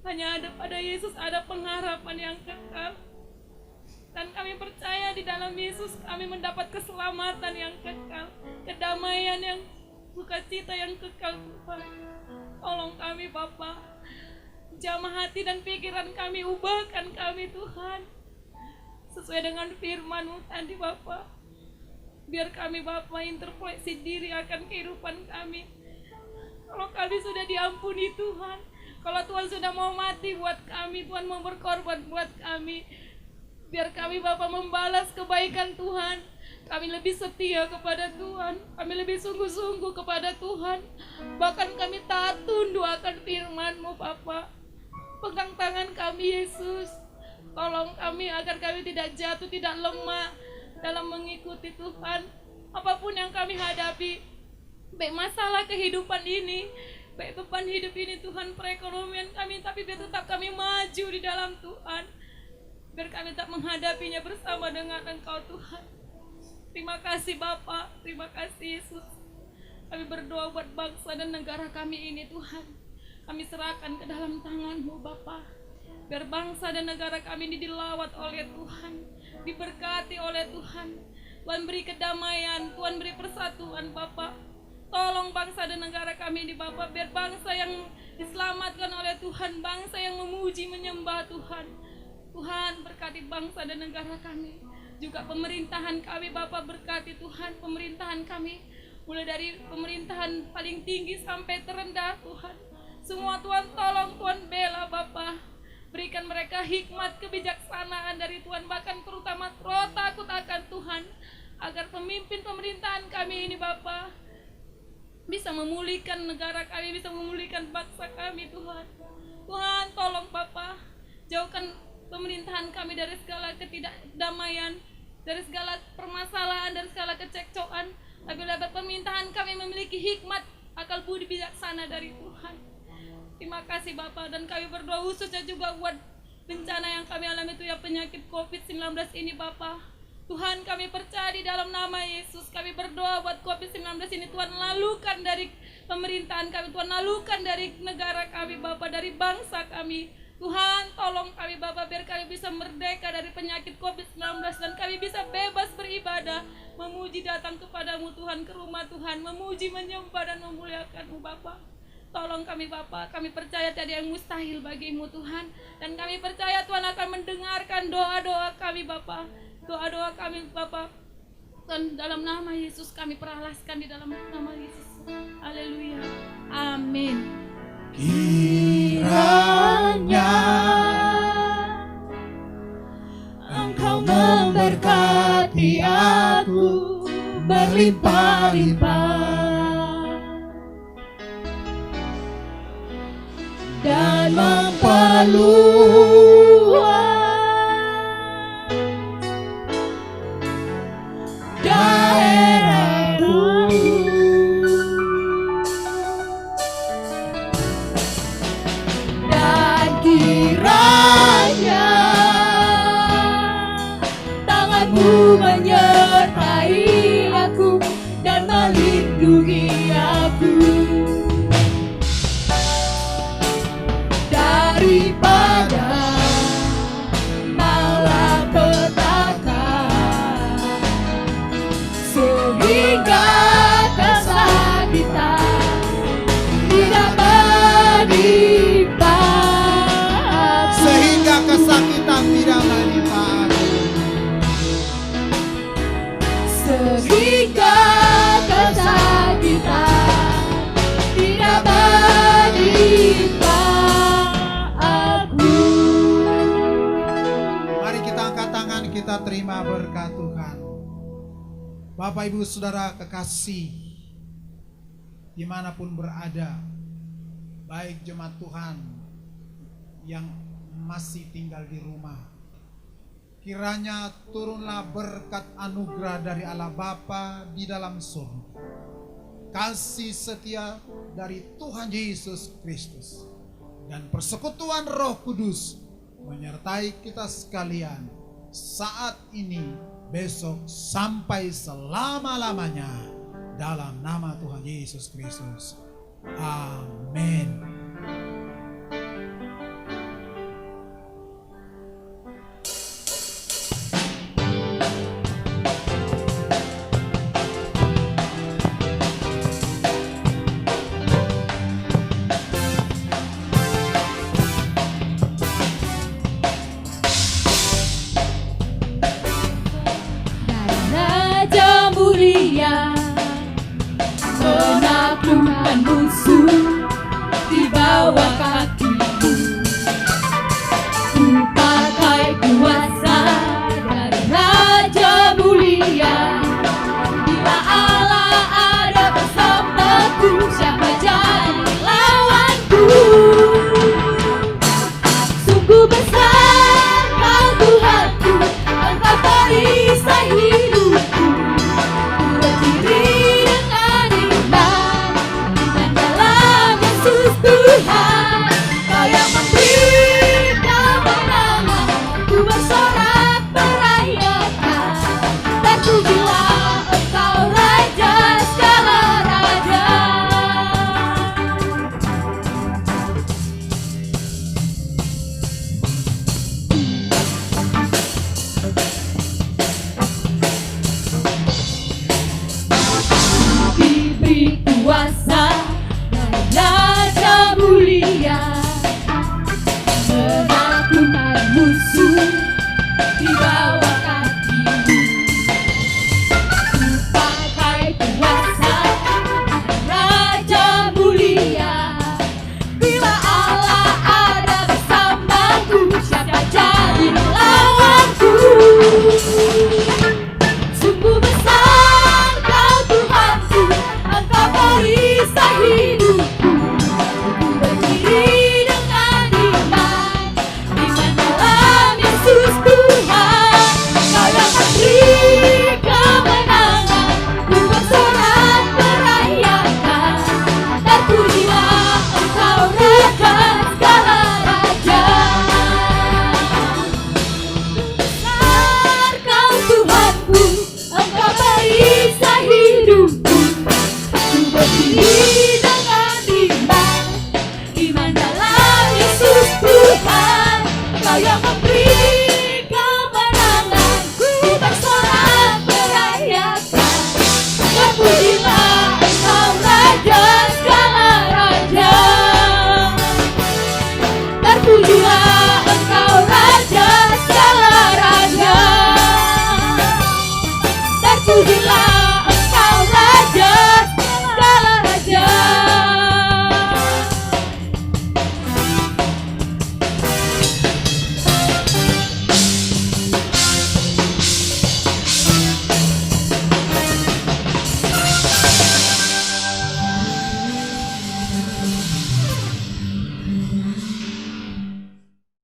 Hanya ada pada Yesus ada pengharapan yang kekal. Dan kami percaya di dalam Yesus kami mendapat keselamatan yang kekal, kedamaian yang sukacita yang kekal Tuhan. Tolong kami Bapa, jamah hati dan pikiran kami, ubahkan kami Tuhan sesuai dengan firman-Mu tadi Bapa. Biar kami Bapa introspeksi diri akan kehidupan kami. Kalau kami sudah diampuni Tuhan, kalau Tuhan sudah mau mati buat kami, Tuhan mau berkorban buat kami, biar kami Bapa membalas kebaikan Tuhan. Kami lebih setia kepada Tuhan, kami lebih sungguh-sungguh kepada Tuhan. Bahkan kami taat tunduk akan firman-Mu Bapa. Pegang tangan kami Yesus. Tolong kami agar kami tidak jatuh, tidak lemah dalam mengikuti Tuhan. Apapun yang kami hadapi, baik masalah kehidupan ini, baik beban hidup ini Tuhan, perekonomian kami, tapi biar tetap kami maju di dalam Tuhan, biar kami tetap menghadapinya bersama dengan Engkau Tuhan. Terima kasih Bapa, terima kasih Yesus. Kami berdoa buat bangsa dan negara kami ini Tuhan, kami serahkan ke dalam tangan-Mu Bapa. Biar bangsa dan negara kami ini dilawat oleh Tuhan, diberkati oleh Tuhan. Tuhan beri kedamaian, Tuhan beri persatuan Bapa. Tolong bangsa dan negara kami ini Bapa, biar bangsa yang diselamatkan oleh Tuhan, bangsa yang memuji menyembah Tuhan. Tuhan berkati bangsa dan negara kami, juga pemerintahan kami Bapa, berkati Tuhan pemerintahan kami, mulai dari pemerintahan paling tinggi sampai terendah Tuhan. Semua Tuhan tolong, Tuhan bela Bapa. Berikan mereka hikmat kebijaksanaan dari Tuhan, bahkan terutama roh takut akan Tuhan, agar pemimpin pemerintahan kami ini Bapa bisa memulihkan negara kami, bisa memulihkan bangsa kami Tuhan. Tuhan tolong Bapa, jauhkan pemerintahan kami dari segala ketidakdamaian, dari segala permasalahan, dari segala kecekcokan. Apabila pemerintahan kami memiliki hikmat, akal budi bijaksana dari Tuhan. Terima kasih Bapa, dan kami berdoa khususnya juga buat bencana yang kami alami itu ya, penyakit COVID-19 ini Bapa. Tuhan, kami percaya di dalam nama Yesus, kami berdoa buat COVID-19 ini Tuhan, lalukan dari pemerintahan kami, Tuhan lalukan dari negara kami Bapa, dari bangsa kami. Tuhan tolong kami Bapa, biar kami bisa merdeka dari penyakit COVID-19 dan kami bisa bebas beribadah, memuji, datang kepadamu Tuhan, ke rumah Tuhan, memuji, menyembah dan memuliakan-Mu Bapa. Tolong kami Bapa, kami percaya tiada yang mustahil bagimu Tuhan, dan kami percaya Tuhan akan mendengarkan doa-doa kami Bapa, doa-doa kami Bapa. Dan dalam nama Yesus kami peralaskan di dalam nama Yesus. Haleluya. Amin. Kiranya Engkau memberkati aku berlimpah-limpah dan memperluas daerahku, dan kiranya tangan-Mu menyertai aku dan melindungi aku daripada malapetaka, sehingga kesakitan tidak menimpa aku. Sehingga kesakitan tidak menimpa aku. Sehingga kesakitan tidak menimpa aku. Mari kita angkat tangan, kita terima berkat Tuhan. Bapak Ibu Saudara kekasih, dimanapun berada, baik jemaat Tuhan yang masih tinggal di rumah, kiranya turunlah berkat anugerah dari Allah Bapa di dalam surga, kasih setia dari Tuhan Yesus Kristus, dan persekutuan Roh Kudus menyertai kita sekalian saat ini, besok, sampai selama-lamanya, dalam nama Tuhan Yesus Kristus. Amin. Raja mulia menaklukkan musuh, tiba kuasa dan raja mulia, menaklukkan musuh di bawah kakimu. Ku pakai kuasa raja mulia, bila Allah ada bersamaku, siapa jadi melawanku? Sungguh besar Kau Tuhanku, Engkau perisai hidupku. Ku berdiri dengan iman dalam Yesus Tuhan. Kau yang memberi kemenangan, ku bersorak merayakan. Terpujilah Engkau Raja segala raja. Besar Kau Tuhanku, Engkau perisai hidupku. Ku berdiri